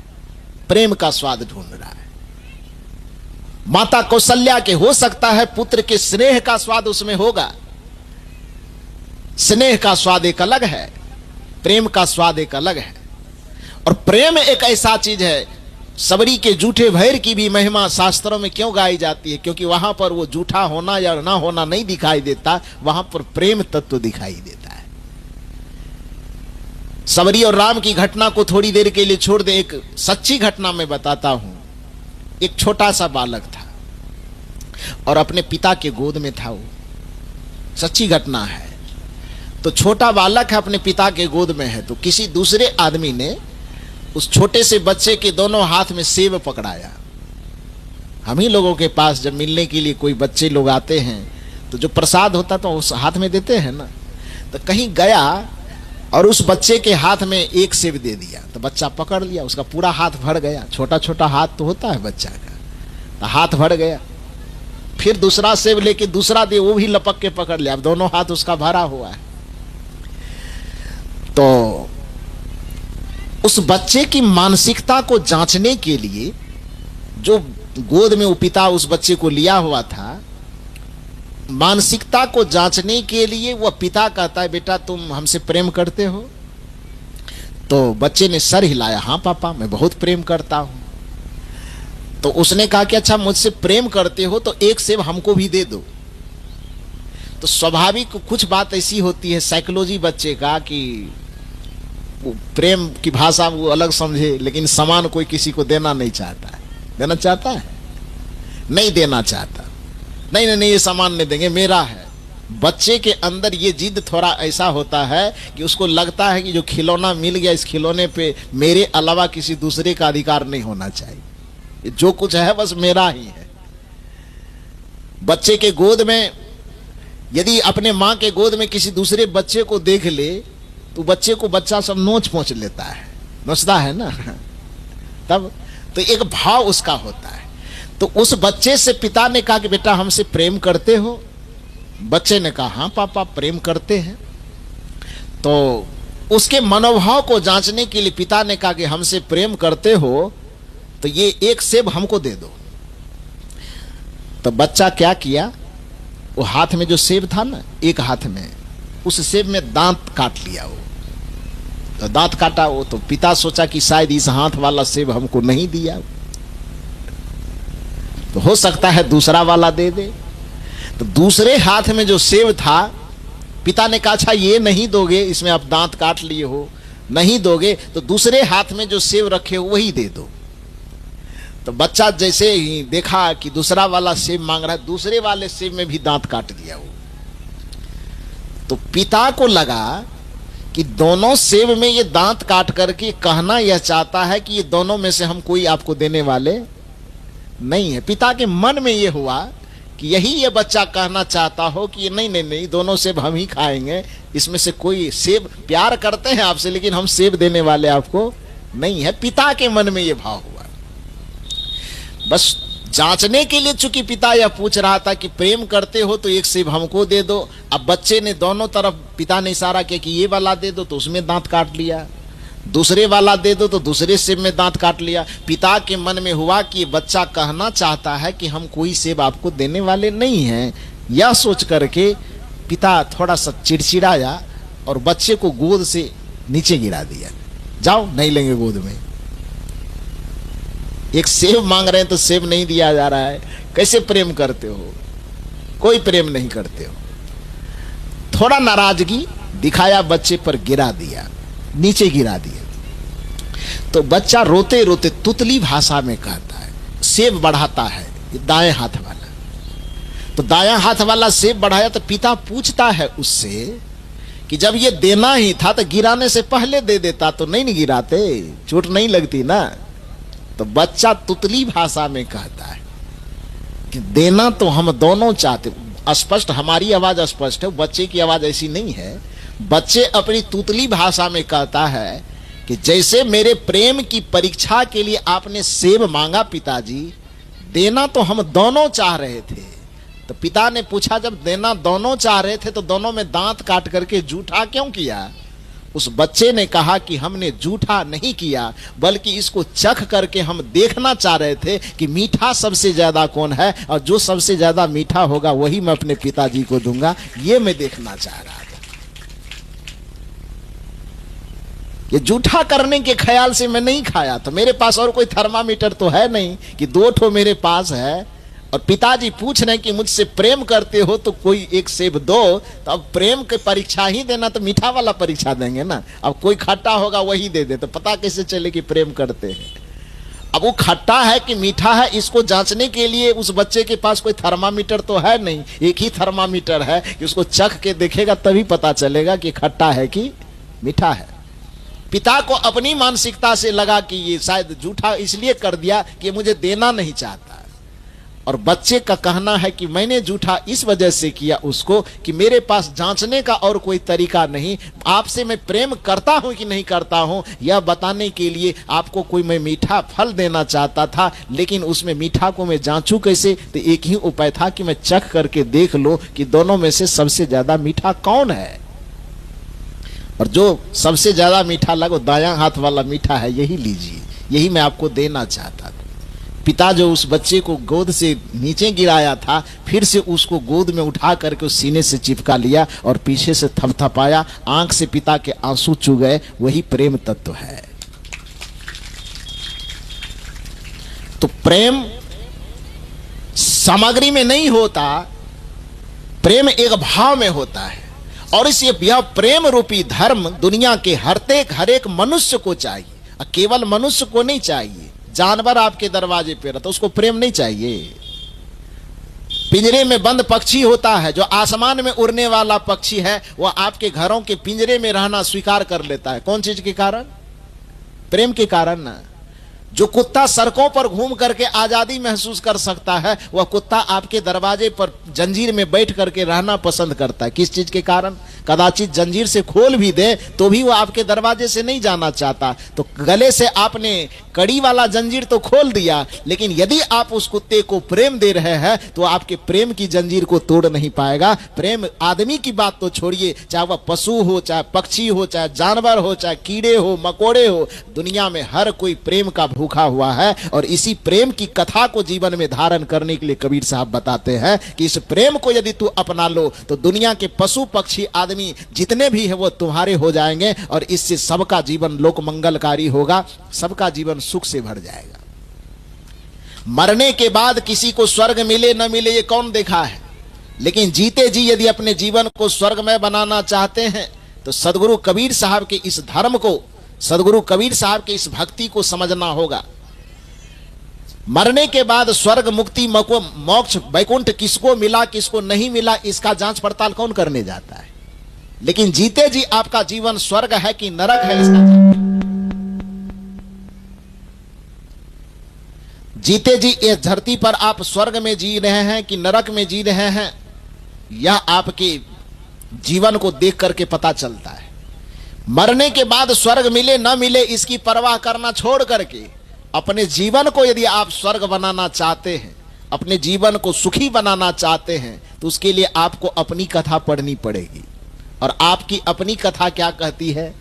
प्रेम का स्वाद ढूंढ रहा है। माता कौशल्या के हो सकता है पुत्र के स्नेह का स्वाद उसमें होगा, स्नेह का स्वाद एक अलग है, प्रेम का स्वाद एक अलग है। और प्रेम एक ऐसा चीज है, सबरी के जूठे भैर की भी महिमा शास्त्रों में क्यों गाई जाती है? क्योंकि वहां पर वो जूठा होना या ना होना नहीं दिखाई देता, वहां पर प्रेम तत्व दिखाई देता है। सबरी और राम की घटना को थोड़ी देर के लिए छोड़ दे, एक सच्ची घटना मैं बताता हूं। एक छोटा सा बालक था और अपने पिता के गोद में था, वो सच्ची घटना है। तो छोटा बालक है, अपने पिता के गोद में है, तो किसी दूसरे आदमी ने उस छोटे से बच्चे के दोनों हाथ में सेब पकड़ाया। हम ही लोगों के पास जब मिलने के लिए कोई बच्चे लोग आते हैं तो जो प्रसाद होता तो उस हाथ में देते हैं ना, तो कहीं गया और उस बच्चे के हाथ में एक सेब दे दिया, तो बच्चा पकड़ लिया, उसका पूरा हाथ भर गया। छोटा छोटा हाथ तो होता है बच्चा का, तो हाथ भर गया। फिर दूसरा सेब लेके दूसरा दे, वो भी लपक के पकड़ लिया, अब दोनों हाथ उसका भरा हुआ है। तो उस बच्चे की मानसिकता को जांचने के लिए जो गोद में वो पिता उस बच्चे को लिया हुआ था, मानसिकता को जांचने के लिए वह पिता कहता है, बेटा तुम हमसे प्रेम करते हो? तो बच्चे ने सर हिलाया, हाँ पापा मैं बहुत प्रेम करता हूं। तो उसने कहा कि अच्छा मुझसे प्रेम करते हो तो एक सेब हमको भी दे दो। तो स्वाभाविक कुछ बात ऐसी होती है साइकोलॉजी बच्चे का कि वो प्रेम की भाषा वो अलग समझे, लेकिन सामान कोई किसी को देना नहीं चाहता है। देना चाहता है? नहीं देना चाहता। नहीं नहीं नहीं, ये सामान नहीं देंगे, मेरा है। बच्चे के अंदर ये जिद थोड़ा ऐसा होता है कि उसको लगता है कि जो खिलौना मिल गया, इस खिलौने पे मेरे अलावा किसी दूसरे का अधिकार नहीं होना चाहिए, जो कुछ है बस मेरा ही है। बच्चे के गोद में यदि अपने माँ के गोद में किसी दूसरे बच्चे को देख ले तो बच्चे को बच्चा सब नोच पहुंच लेता है, नोचता है ना तब तो एक भाव उसका होता है। तो उस बच्चे से पिता ने कहा कि बेटा हमसे प्रेम करते हो? बच्चे ने कहा हाँ पापा प्रेम करते हैं। तो उसके मनोभाव को जांचने के लिए पिता ने कहा कि हमसे प्रेम करते हो तो ये एक सेब हमको दे दो। तो बच्चा क्या किया, वो हाथ में जो सेब था ना, एक हाथ में, उस सेब में दांत काट लिया। वो तो दांत काटा, वो तो पिता सोचा कि शायद इस हाथ वाला सेब हमको नहीं दिया, तो हो सकता है दूसरा वाला दे दे। तो दूसरे हाथ में जो सेब था, पिता ने कहा अच्छा ये नहीं दोगे, इसमें आप दांत काट लिए हो, नहीं दोगे तो दूसरे हाथ में जो सेब रखे हो वही दे दो। तो बच्चा जैसे ही देखा कि दूसरा वाला सेब मांग रहा है, दूसरे वाले सेब में भी दांत काट दिया वो। तो पिता को लगा कि दोनों सेब में ये दांत काट करके कहना यह चाहता है कि ये दोनों में से हम कोई आपको देने वाले नहीं है। पिता के मन में ये हुआ कि यही ये बच्चा कहना चाहता हो कि नहीं नहीं नहीं, दोनों सेब हम ही खाएंगे, इसमें से कोई सेब, प्यार करते हैं आपसे लेकिन हम सेब देने वाले आपको नहीं है। पिता के मन में ये भाव हुआ। बस जांचने के लिए चूंकि पिता यह पूछ रहा था कि प्रेम करते हो तो एक सेब हमको दे दो। अब बच्चे ने दोनों तरफ, पिता ने इशारा किया कि ये वाला दे दो तो उसमें दांत काट लिया, दूसरे वाला दे दो तो दूसरे सेब में दांत काट लिया। पिता के मन में हुआ कि बच्चा कहना चाहता है कि हम कोई सेब आपको देने वाले नहीं हैं। यह सोच करके पिता थोड़ा सा चिड़चिड़ाया और बच्चे को गोद से नीचे गिरा दिया। जाओ, नहीं लेंगे गोद में। एक सेब मांग रहे हैं तो सेब नहीं दिया जा रहा है, कैसे प्रेम करते हो? कोई प्रेम नहीं करते हो। थोड़ा नाराजगी दिखाया, बच्चे पर गिरा दिया, नीचे गिरा दिया। तो बच्चा रोते रोते तुतली भाषा में कहता है, सेब बढ़ाता है दाएं हाथ वाला। तो दायां हाथ वाला सेब बढ़ाया तो पिता पूछता है उससे कि जब ये देना ही था तो गिराने से पहले दे देता तो नहीं गिराते, चोट नहीं लगती ना। तो बच्चा तुतली भाषा में कहता है कि देना तो हम दोनों चाहते। स्पष्ट, हमारी आवाज स्पष्ट है, बच्चे की आवाज ऐसी नहीं है। बच्चे अपनी तुतली भाषा में कहता है कि जैसे मेरे प्रेम की परीक्षा के लिए आपने सेब मांगा पिताजी, देना तो हम दोनों चाह रहे थे। तो पिता ने पूछा जब देना दोनों चाह रहे थे तो दोनों में दांत काट करके जूठा क्यों किया? उस बच्चे ने कहा कि हमने जूठा नहीं किया, बल्कि इसको चख करके हम देखना चाह रहे थे कि मीठा सबसे ज्यादा कौन है, और जो सबसे ज्यादा मीठा होगा वही मैं अपने पिताजी को दूंगा, ये मैं देखना चाह रहा था। ये जूठा करने के ख्याल से मैं नहीं खाया। तो मेरे पास और कोई थर्मामीटर तो है नहीं कि 2 ठो मेरे पास है, और पिताजी पूछ रहे हैं कि मुझसे प्रेम करते हो तो कोई एक सेब दो। तो अब प्रेम की परीक्षा ही देना तो मीठा वाला परीक्षा देंगे ना। अब कोई खट्टा होगा वही दे दे, तो पता कैसे चले कि प्रेम करते हैं? अब वो खट्टा है कि मीठा है, इसको जांचने के लिए उस बच्चे के पास कोई थर्मामीटर तो है नहीं। एक ही थर्मामीटर है कि उसको चख के देखेगा तभी पता चलेगा कि खट्टा है कि मीठा है। पिता को अपनी मानसिकता से लगा कि ये शायद जूठा इसलिए कर दिया कि मुझे देना नहीं चाहता, और बच्चे का कहना है कि मैंने जूठा इस वजह से किया उसको कि मेरे पास जांचने का और कोई तरीका नहीं। आपसे मैं प्रेम करता हूं कि नहीं करता हूं यह बताने के लिए आपको कोई मैं मीठा फल देना चाहता था, लेकिन उसमें मीठा को मैं जांचूं कैसे? तो एक ही उपाय था कि मैं चख करके देख लो कि दोनों में से सबसे ज्यादा मीठा कौन है, और जो सबसे ज्यादा मीठा लगे दायां हाथ वाला मीठा है, यही लीजिए, यही मैं आपको देना चाहता था। पिता जो उस बच्चे को गोद से नीचे गिराया था, फिर से उसको गोद में उठा करके उस सीने से चिपका लिया और पीछे से थपथपाया। आंख से पिता के आंसू चू गए। वही प्रेम तत्व है। तो प्रेम सामग्री में नहीं होता, प्रेम एक भाव में होता है। और इस यह प्रेम रूपी धर्म दुनिया के हर एक मनुष्य को चाहिए। केवल मनुष्य को नहीं चाहिए, जानवर आपके दरवाजे पे रहता उसको प्रेम नहीं चाहिए। पिंजरे में बंद पक्षी होता है, जो आसमान में उड़ने वाला पक्षी है, वह आपके घरों के पिंजरे में रहना स्वीकार कर लेता है। कौन चीज के कारण? प्रेम के कारण ना। जो कुत्ता सड़कों पर घूम करके आजादी महसूस कर सकता है, वह कुत्ता आपके दरवाजे पर जंजीर में बैठ करके रहना पसंद करता है। किस चीज के कारण? कदाचित जंजीर से खोल भी दे तो भी वह आपके दरवाजे से नहीं जाना चाहता। तो गले से आपने कड़ी वाला जंजीर तो खोल दिया, लेकिन यदि आप उस कुत्ते को प्रेम दे रहे हैं तो आपके प्रेम की जंजीर को तोड़ नहीं पाएगा। प्रेम आदमी की बात तो छोड़िए, चाहे वह पशु हो, चाहे पक्षी हो, चाहे जानवर हो, चाहे कीड़े हो, मकोड़े हो, दुनिया में हर कोई प्रेम का भूखा हुआ है। और इसी प्रेम की कथा को जीवन में धारण करने के लिए कबीर साहब बताते हैं कि इस प्रेम को यदि तू अपना लो तो दुनिया के पशु पक्षी आदमी जितने भी है वो तुम्हारे हो जाएंगे, और इससे सबका जीवन लोक मंगलकारी होगा, सबका जीवन सुख से भर जाएगा। मरने के बाद किसी को स्वर्ग मिले न मिले ये कौन देखा है, लेकिन जीते जी यदि अपने जीवन को स्वर्गमय बनाना चाहते हैं तो सदगुरु कबीर साहब के इस धर्म को, सदगुरु कबीर साहब के इस भक्ति को समझना होगा। मरने के बाद स्वर्ग, मुक्ति, मोक्ष, वैकुंठ किसको मिला किसको नहीं मिला, इसका जांच पड़ताल कौन करने जाता है? लेकिन जीते जी आपका जीवन स्वर्ग है कि नरक है, इसका जीते जी इस धरती पर आप स्वर्ग में जी रहे हैं कि नरक में जी रहे हैं, यह आपके जीवन को देख करके पता चलता है। मरने के बाद स्वर्ग मिले न मिले इसकी परवाह करना छोड़ करके अपने जीवन को यदि आप स्वर्ग बनाना चाहते हैं, अपने जीवन को सुखी बनाना चाहते हैं, तो उसके लिए आपको अपनी कथा पढ़नी पड़ेगी। और आपकी अपनी कथा क्या कहती है?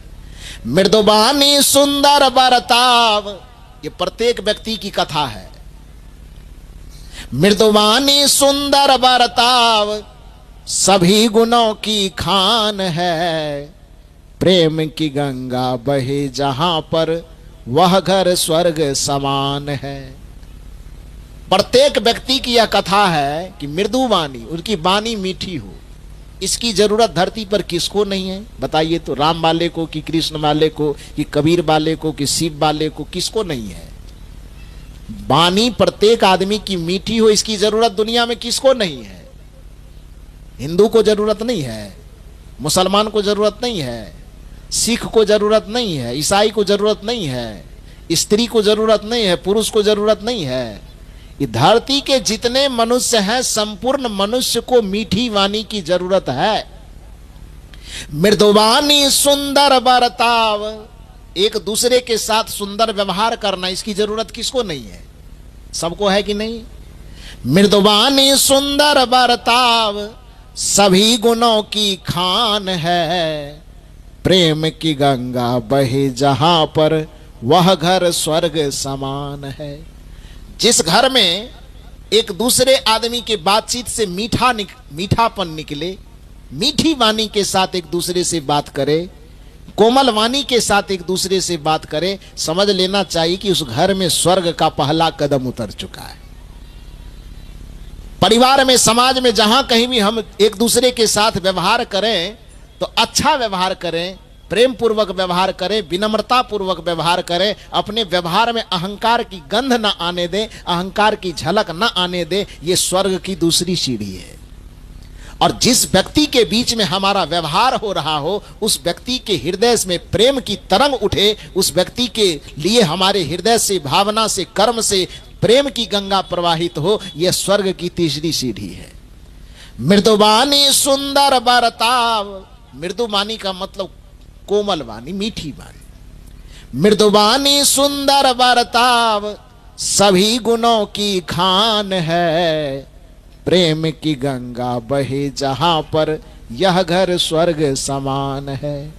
मृदुबानी सुंदर बरताव, ये प्रत्येक व्यक्ति की कथा है। मृदुबानी सुंदर बरताव सभी गुणों की खान है, प्रेम की गंगा बहे जहां पर वह घर स्वर्ग समान है। प्रत्येक व्यक्ति की यह कथा है कि मृदुवाणी, उनकी वाणी मीठी हो, इसकी जरूरत धरती पर किसको नहीं है? बताइए तो, राम वाले को कि कृष्ण वाले को कि कबीर वाले को कि शिव वाले को, किसको नहीं है? वाणी प्रत्येक आदमी की मीठी हो, इसकी जरूरत दुनिया में किसको नहीं है? हिंदू को जरूरत नहीं है, मुसलमान को जरूरत नहीं है, सिख को जरूरत नहीं है, ईसाई को जरूरत नहीं है, स्त्री को जरूरत नहीं है, पुरुष को जरूरत नहीं है। ये धरती के जितने मनुष्य हैं, संपूर्ण मनुष्य को मीठी वाणी की जरूरत है। मृदुवाणी सुंदर बर्ताव, एक दूसरे के साथ सुंदर व्यवहार करना, इसकी जरूरत किसको नहीं है? सबको है कि नहीं? मृदुवाणी सुंदर बर्ताव सभी गुणों की खान है, प्रेम की गंगा बहे जहां पर वह घर स्वर्ग समान है। जिस घर में एक दूसरे आदमी के बातचीत से मीठापन निकले, मीठी वाणी के साथ एक दूसरे से बात करे, कोमल वाणी के साथ एक दूसरे से बात करे, समझ लेना चाहिए कि उस घर में स्वर्ग का पहला कदम उतर चुका है। परिवार में, समाज में, जहां कहीं भी हम एक दूसरे के साथ व्यवहार करें तो अच्छा व्यवहार करें, प्रेम पूर्वक व्यवहार करें, विनम्रता पूर्वक व्यवहार करें, अपने व्यवहार में अहंकार की गंध न आने दें, अहंकार की झलक न आने दें। ये स्वर्ग की दूसरी सीढ़ी है। और जिस व्यक्ति के बीच में हमारा व्यवहार हो रहा हो, उस व्यक्ति के हृदय में प्रेम की तरंग उठे, उस व्यक्ति के लिए हमारे हृदय से, भावना से, कर्म से प्रेम की गंगा प्रवाहित हो, यह स्वर्ग की तीसरी सीढ़ी है। मृदुवाणी सुंदर बर्ताव, मृदुवाणी का मतलब कोमल वाणी, मीठी वाणी। मृदुवाणी सुंदर बर्ताव सभी गुणों की खान है, प्रेम की गंगा बहे जहां पर यह घर स्वर्ग समान है।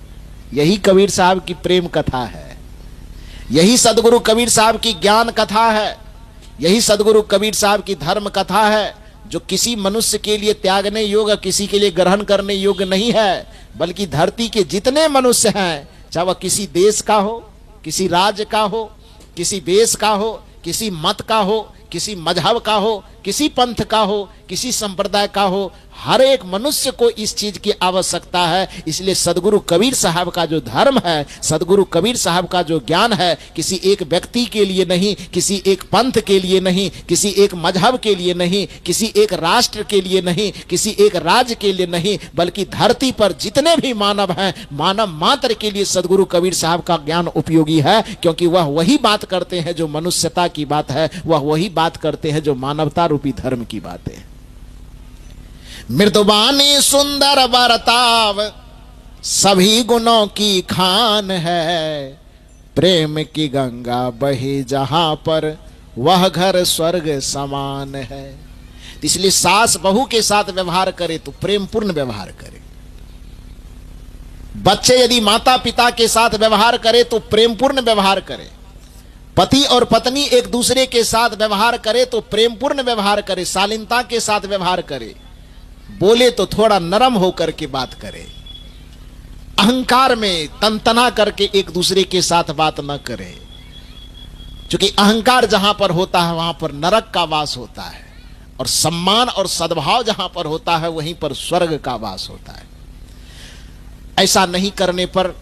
यही कबीर साहब की प्रेम कथा है, यही सदगुरु कबीर साहब की ज्ञान कथा है, यही सदगुरु कबीर साहब की धर्म कथा है, जो किसी मनुष्य के लिए त्यागने योग्य, किसी के लिए ग्रहण करने योग्य नहीं है, बल्कि धरती के जितने मनुष्य हैं, चाहे वह किसी देश का हो, किसी राज्य का हो, किसी वेश का हो, किसी मत का हो, किसी मजहब का हो, किसी पंथ का हो, किसी संप्रदाय का हो, हर एक मनुष्य को इस चीज की आवश्यकता है। इसलिए सदगुरु कबीर साहब का जो धर्म है, सदगुरु कबीर साहब का जो ज्ञान है, किसी एक व्यक्ति के लिए नहीं, किसी एक पंथ के लिए नहीं, किसी एक मजहब के लिए नहीं, किसी एक राष्ट्र के लिए नहीं, किसी एक राज्य के लिए नहीं, बल्कि धरती पर जितने भी मानव हैं, मानव मात्र के लिए सदगुरु कबीर साहब का ज्ञान उपयोगी है। क्योंकि वह वही बात करते हैं जो मनुष्यता की बात है, वह वही बात करते हैं जो मानवता रूपी धर्म की बातें हैं। मृदुबानी सुंदर बर्ताव सभी गुणों की खान है, प्रेम की गंगा बही जहां पर वह घर स्वर्ग समान है। इसलिए सास बहू के साथ व्यवहार करे तो प्रेम पूर्ण व्यवहार करे, बच्चे यदि माता पिता के साथ व्यवहार करे तो प्रेम पूर्ण व्यवहार करे, पति और पत्नी एक दूसरे के साथ व्यवहार करे तो प्रेम पूर्ण व्यवहार करे, शालीनता के साथ व्यवहार करे, बोले तो थोड़ा नरम होकर के बात करे, अहंकार में तनतना करके एक दूसरे के साथ बात न करे। क्योंकि अहंकार जहां पर होता है वहां पर नरक का वास होता है, और सम्मान और सद्भाव जहां पर होता है वहीं पर स्वर्ग का वास होता है। ऐसा नहीं करने पर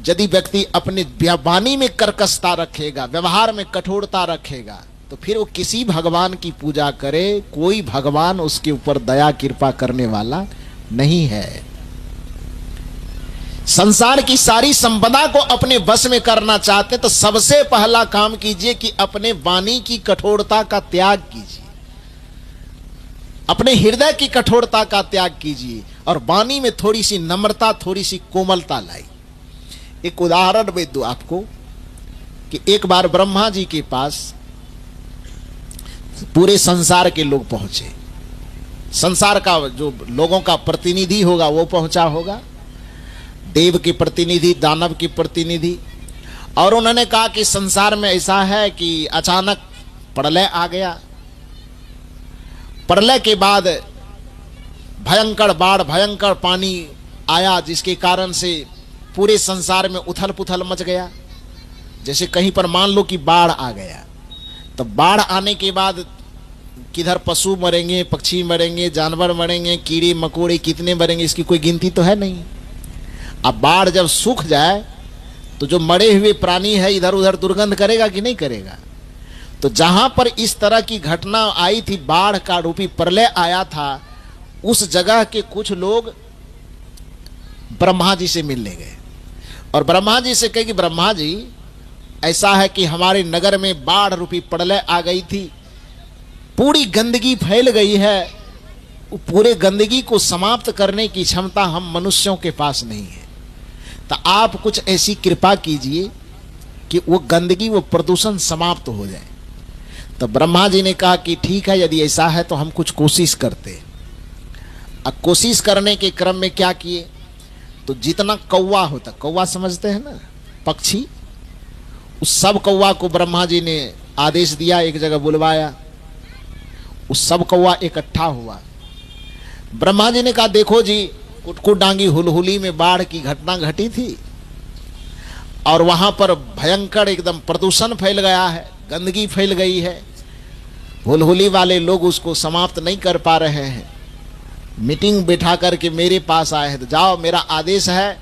यदि व्यक्ति अपनी वाणी में कर्कशता रखेगा, व्यवहार में कठोरता रखेगा, तो फिर वो किसी भगवान की पूजा करे, कोई भगवान उसके ऊपर दया कृपा करने वाला नहीं है। संसार की सारी संपदा को अपने बस में करना चाहते तो सबसे पहला काम कीजिए कि अपने वाणी की कठोरता का त्याग कीजिए, अपने हृदय की कठोरता का त्याग कीजिए और वाणी में थोड़ी सी नम्रता, थोड़ी सी कोमलता लाई। एक उदाहरण मैं दूं आपको कि एक बार ब्रह्मा जी के पास पूरे संसार के लोग पहुंचे। संसार का जो लोगों का प्रतिनिधि होगा वो पहुंचा होगा, देव के प्रतिनिधि, दानव के प्रतिनिधि, और उन्होंने कहा कि संसार में ऐसा है कि अचानक प्रलय आ गया। प्रलय के बाद भयंकर बाढ़, भयंकर पानी आया, जिसके कारण से पूरे संसार में उथल पुथल मच गया। जैसे कहीं पर मान लो कि बाढ़ आ गया, तो बाढ़ आने के बाद किधर पशु मरेंगे, पक्षी मरेंगे, जानवर मरेंगे, कीड़े मकोड़े कितने मरेंगे इसकी कोई गिनती तो है नहीं। अब बाढ़ जब सूख जाए तो जो मरे हुए प्राणी है इधर उधर दुर्गंध करेगा कि नहीं करेगा। तो जहां पर इस तरह की घटना आई थी, बाढ़ का रूपी प्रलय आया था, उस जगह के कुछ लोग ब्रह्मा जी से मिलने गए और ब्रह्मा जी से कहे कि ब्रह्मा जी, ऐसा है कि हमारे नगर में बाढ़ रूपी प्रलय आ गई थी, पूरी गंदगी फैल गई है, पूरे गंदगी को समाप्त करने की क्षमता हम मनुष्यों के पास नहीं है, तो आप कुछ ऐसी कृपा कीजिए कि वो गंदगी, वो प्रदूषण समाप्त हो जाए। तो ब्रह्मा जी ने कहा कि ठीक है, यदि ऐसा है तो हम कुछ कोशिश करते। अब कोशिश करने के क्रम में क्या किए, तो जितना कौवा होता, कौवा समझते हैं ना, पक्षी, उस सब कौवा को ब्रह्मा जी ने आदेश दिया, एक जगह बुलवाया, उस सब कौवा इकट्ठा हुआ। ब्रह्मा जी ने कहा देखो जी, कुटकुट डांगी हुलहुली में बाढ़ की घटना घटी थी और वहां पर भयंकर एकदम प्रदूषण फैल गया है, गंदगी फैल गई है, हुलहुली वाले लोग उसको समाप्त नहीं कर पा रहे हैं, मीटिंग बैठा करके मेरे पास आए हैं, तो जाओ, मेरा आदेश है,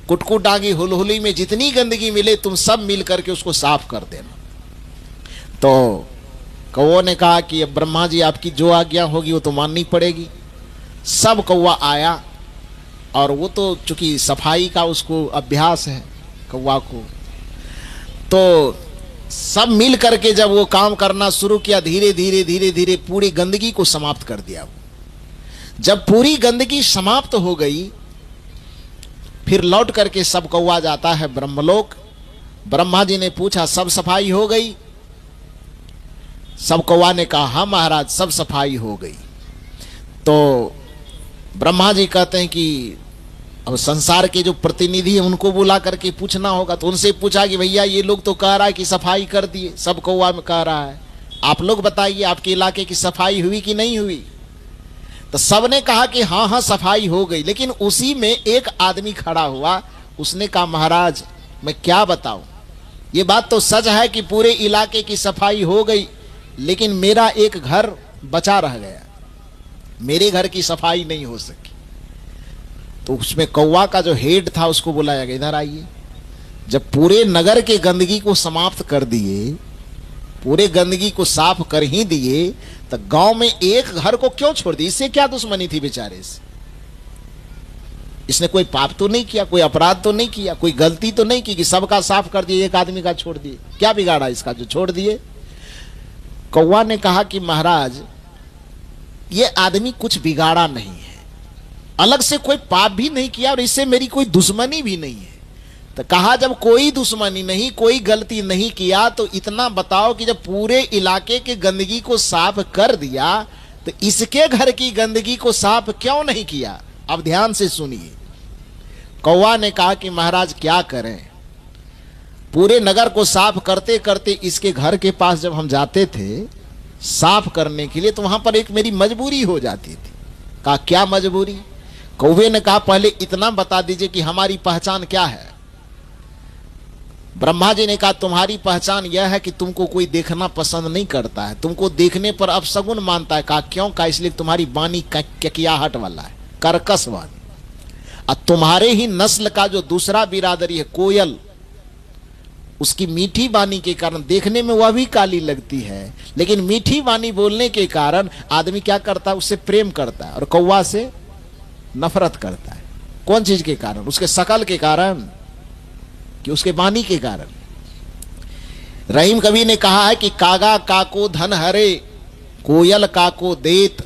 कुटकुट डांगी हुलहुली में जितनी गंदगी मिले तुम सब मिल करके उसको साफ कर देना। तो कौओं ने कहा कि अब ब्रह्मा जी आपकी जो आज्ञा होगी वो तो माननी पड़ेगी। सब कौवा आया और वो तो चूंकि सफाई का उसको अभ्यास है कौवा को, तो सब मिल करके जब वो काम करना शुरू किया, धीरे धीरे धीरे धीरे पूरी गंदगी को समाप्त कर दिया। जब पूरी गंदगी समाप्त हो गई, फिर लौट करके सब कौवा जाता है ब्रह्मलोक। ब्रह्मा जी ने पूछा सब सफाई हो गई? सब कौवा ने कहा हाँ महाराज, सब सफाई हो गई। तो ब्रह्मा जी कहते हैं कि अब संसार के जो प्रतिनिधि हैं उनको बुला करके पूछना होगा। तो उनसे पूछा कि भैया ये लोग तो कह रहा है कि सफाई कर दिए, सब कौवा में कह रहा है, आप लोग बताइए आपके इलाके की सफाई हुई कि नहीं हुई? तो सबने कहा कि हाँ हाँ सफाई हो गई। लेकिन उसी में एक आदमी खड़ा हुआ, उसने कहा महाराज मैं क्या बताऊं, ये बात तो सच है कि पूरे इलाके की सफाई हो गई, लेकिन मेरा एक घर बचा रह गया, मेरे घर की सफाई नहीं हो सकी। तो उसमें कौवा का जो हेड था उसको बुलाया गया, इधर आइए। जब पूरे नगर के गंदगी को समाप्त कर दिए, पूरे गंदगी को साफ कर ही दिए, तो गांव में एक घर को क्यों छोड़ दिए? इससे क्या दुश्मनी थी बेचारे से? इसने कोई पाप तो नहीं किया, कोई अपराध तो नहीं किया, कोई गलती तो नहीं की कि सबका साफ कर दिए, एक आदमी का छोड़ दिए। क्या बिगाड़ा इसका जो छोड़ दिए? कौवा ने कहा कि महाराज, ये आदमी कुछ बिगाड़ा नहीं है, अलग से कोई पाप भी नहीं किया और इससे मेरी कोई दुश्मनी भी नहीं है। तो कहा जब कोई दुश्मनी नहीं, कोई गलती नहीं किया, तो इतना बताओ कि जब पूरे इलाके के गंदगी को साफ कर दिया, तो इसके घर की गंदगी को साफ क्यों नहीं किया? अब ध्यान से सुनिए। कौवा ने कहा कि महाराज क्या करें, पूरे नगर को साफ करते करते इसके घर के पास जब हम जाते थे साफ करने के लिए, तो वहां पर एक मेरी मजबूरी हो जाती थी। कहा क्या मजबूरी? कौवे ने कहा पहले इतना बता दीजिए कि हमारी पहचान क्या है। ब्रह्मा जी ने कहा तुम्हारी पहचान यह है कि तुमको कोई देखना पसंद नहीं करता है, तुमको देखने पर अपशगुन मानता है। कहा क्यों? कहा इसलिए तुम्हारी वाणी ककियाहट वाला है, कर्कश वाणी। और तुम्हारे ही नस्ल का जो दूसरा बिरादरी है कोयल, उसकी मीठी वाणी के कारण देखने में वह भी काली लगती है, लेकिन मीठी वाणी बोलने के कारण आदमी क्या करता है? उससे प्रेम करता है, और कौवा से नफरत करता है। कौन चीज के कारण? उसके शकल के कारण कि उसके वाणी के कारण? रहीम कवि ने कहा है कि कागा काको धन हरे, कोयल काको देत,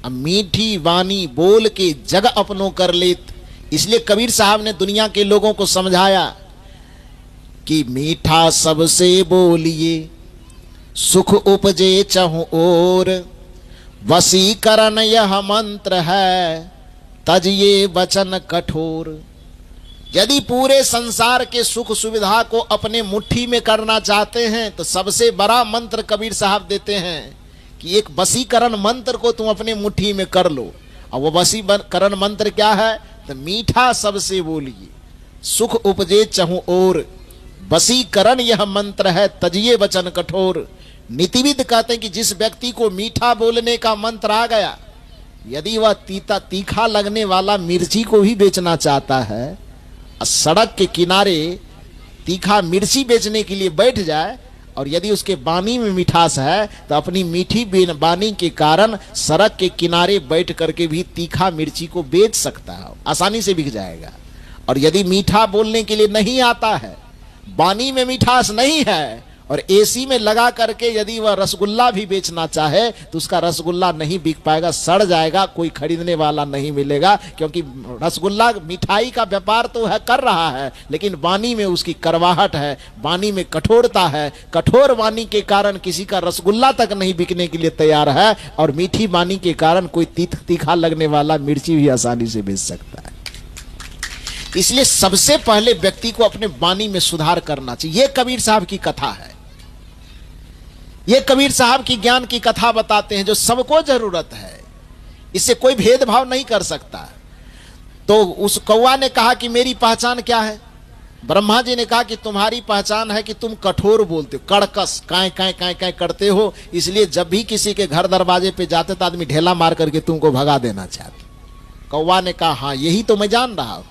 मीठी वाणी बोल के जग अपनों कर लेत। इसलिए कबीर साहब ने दुनिया के लोगों को समझाया कि मीठा सबसे बोलिए, सुख उपजे चहुं ओर, वसीकरण यह मंत्र है, तजिए वचन कठोर। यदि पूरे संसार के सुख सुविधा को अपने मुट्ठी में करना चाहते हैं, तो सबसे बड़ा मंत्र कबीर साहब देते हैं कि एक वसीकरण मंत्र को तुम अपने मुट्ठी में कर लो। और वो वसीकरण मंत्र क्या है? तो मीठा सबसे बोलिए, सुख उपजे चहुं ओर, वसीकरण यह मंत्र है, तजिए वचन कठोर। नीतिविद कहते हैं कि जिस व्यक्ति को मीठा बोलने का मंत्र आ गया, यदि वह तीखा लगने वाला मिर्ची को भी बेचना चाहता है, सड़क के किनारे तीखा मिर्ची बेचने के लिए बैठ जाए, और यदि उसके वाणी में मिठास है, तो अपनी मीठी वाणी के कारण सड़क के किनारे बैठ करके भी तीखा मिर्ची को बेच सकता है, आसानी से बिक जाएगा। और यदि मीठा बोलने के लिए नहीं आता है, वाणी में मिठास नहीं है, और एसी में लगा करके यदि वह रसगुल्ला भी बेचना चाहे, तो उसका रसगुल्ला नहीं बिक पाएगा, सड़ जाएगा, कोई खरीदने वाला नहीं मिलेगा। क्योंकि रसगुल्ला मिठाई का व्यापार तो है, कर रहा है, लेकिन वाणी में उसकी करवाहट है, वाणी में कठोरता है। कठोर वाणी के कारण किसी का रसगुल्ला तक नहीं बिकने के लिए तैयार है, और मीठी वाणी के कारण कोई तीखा लगने वाला मिर्ची भी आसानी से बेच सकता है। इसलिए सबसे पहले व्यक्ति को अपने वाणी में सुधार करना चाहिए। यह कबीर साहब की कथा है, ये कबीर साहब की ज्ञान की कथा बताते हैं जो सबको जरूरत है, इससे कोई भेदभाव नहीं कर सकता। तो उस कौवा ने कहा कि मेरी पहचान क्या है? ब्रह्मा जी ने कहा कि तुम्हारी पहचान है कि तुम कठोर बोलते हो, कड़कस, काय काय काय काय करते हो, इसलिए जब भी किसी के घर दरवाजे पे जाते तो आदमी ढेला मार करके तुमको भगा देना चाहते। कौवा ने कहा हाँ यही तो मैं जान रहा हूं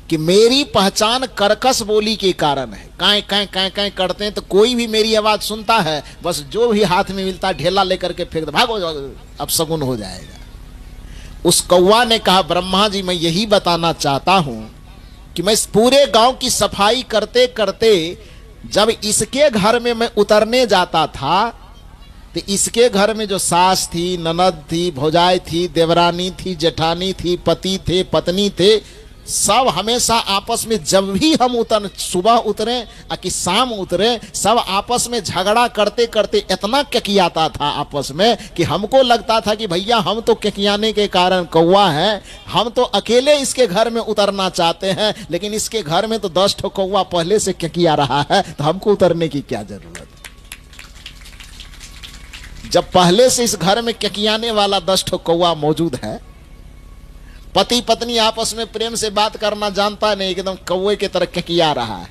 कि मेरी पहचान कर्कश बोली के कारण है। काय काय काय काय करते हैं तो कोई भी मेरी आवाज सुनता है, बस जो भी हाथ में मिलता है ढेला लेकर के फेंक दो, भागो, अब शगुन हो जाएगा। उस कौवा ने कहा ब्रह्मा जी मैं यही बताना चाहता हूं कि मैं इस पूरे गांव की सफाई करते करते जब इसके घर में मैं उतरने जाता था, तो इसके घर में जो सास थी, ननद थी, भौजाई थी, देवरानी थी, जेठानी थी, पति थे, पत्नी थे, सब हमेशा आपस में जब भी हम सुबह उतरे कि शाम उतरे, सब आपस में झगड़ा करते करते इतना ककियाता था आपस में कि हमको लगता था कि भैया हम तो ककियाने के कारण कौवा है, हम तो अकेले इसके घर में उतरना चाहते हैं, लेकिन इसके घर में तो 10 ठो कौवा पहले से ककिया रहा है, तो हमको उतरने की क्या जरूरत। जब पहले से इस घर में ककियाने वाला 10 ठो कौवा मौजूद है, पति पत्नी आपस में प्रेम से बात करना जानता नहीं, एकदम कौवे की तरह ककिया रहा है।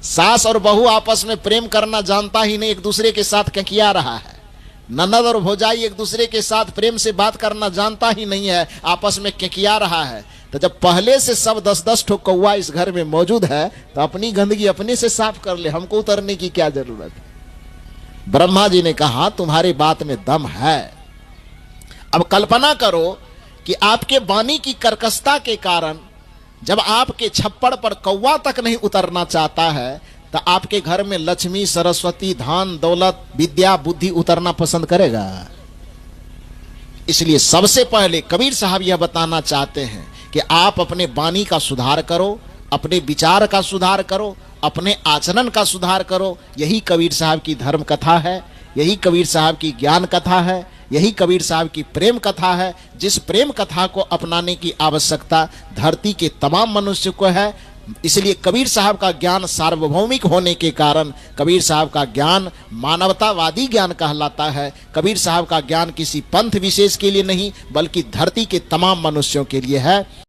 सास और बहू आपस में प्रेम करना जानता ही नहीं, एक दूसरे के साथ ककिया रहा है। ननद और भौजाई एक दूसरे के साथ प्रेम से बात करना जानता ही नहीं है, आपस में केकिया रहा है। तो जब पहले से सब 10-10 ठो कौवा इस घर में मौजूद है तो अपनी गंदगी अपने से साफ कर ले, हमको उतरने की क्या जरूरत है। ब्रह्मा जी ने कहा तुम्हारी बात में दम है। अब कल्पना करो कि आपके वाणी की कर्कशता के कारण जब आपके छप्पड़ पर कौवा तक नहीं उतरना चाहता है तो आपके घर में लक्ष्मी, सरस्वती, धन, दौलत, विद्या, बुद्धि उतरना पसंद करेगा? इसलिए सबसे पहले कबीर साहब यह बताना चाहते हैं कि आप अपने वाणी का सुधार करो, अपने विचार का सुधार करो, अपने आचरण का सुधार करो। यही कबीर साहब की धर्म कथा है, यही कबीर साहब की ज्ञान कथा है, यही कबीर साहब की प्रेम कथा है, जिस प्रेम कथा को अपनाने की आवश्यकता धरती के तमाम मनुष्य को है। इसलिए कबीर साहब का ज्ञान सार्वभौमिक होने के कारण कबीर साहब का ज्ञान मानवतावादी ज्ञान कहलाता है। कबीर साहब का ज्ञान किसी पंथ विशेष के लिए नहीं बल्कि धरती के तमाम मनुष्यों के लिए है।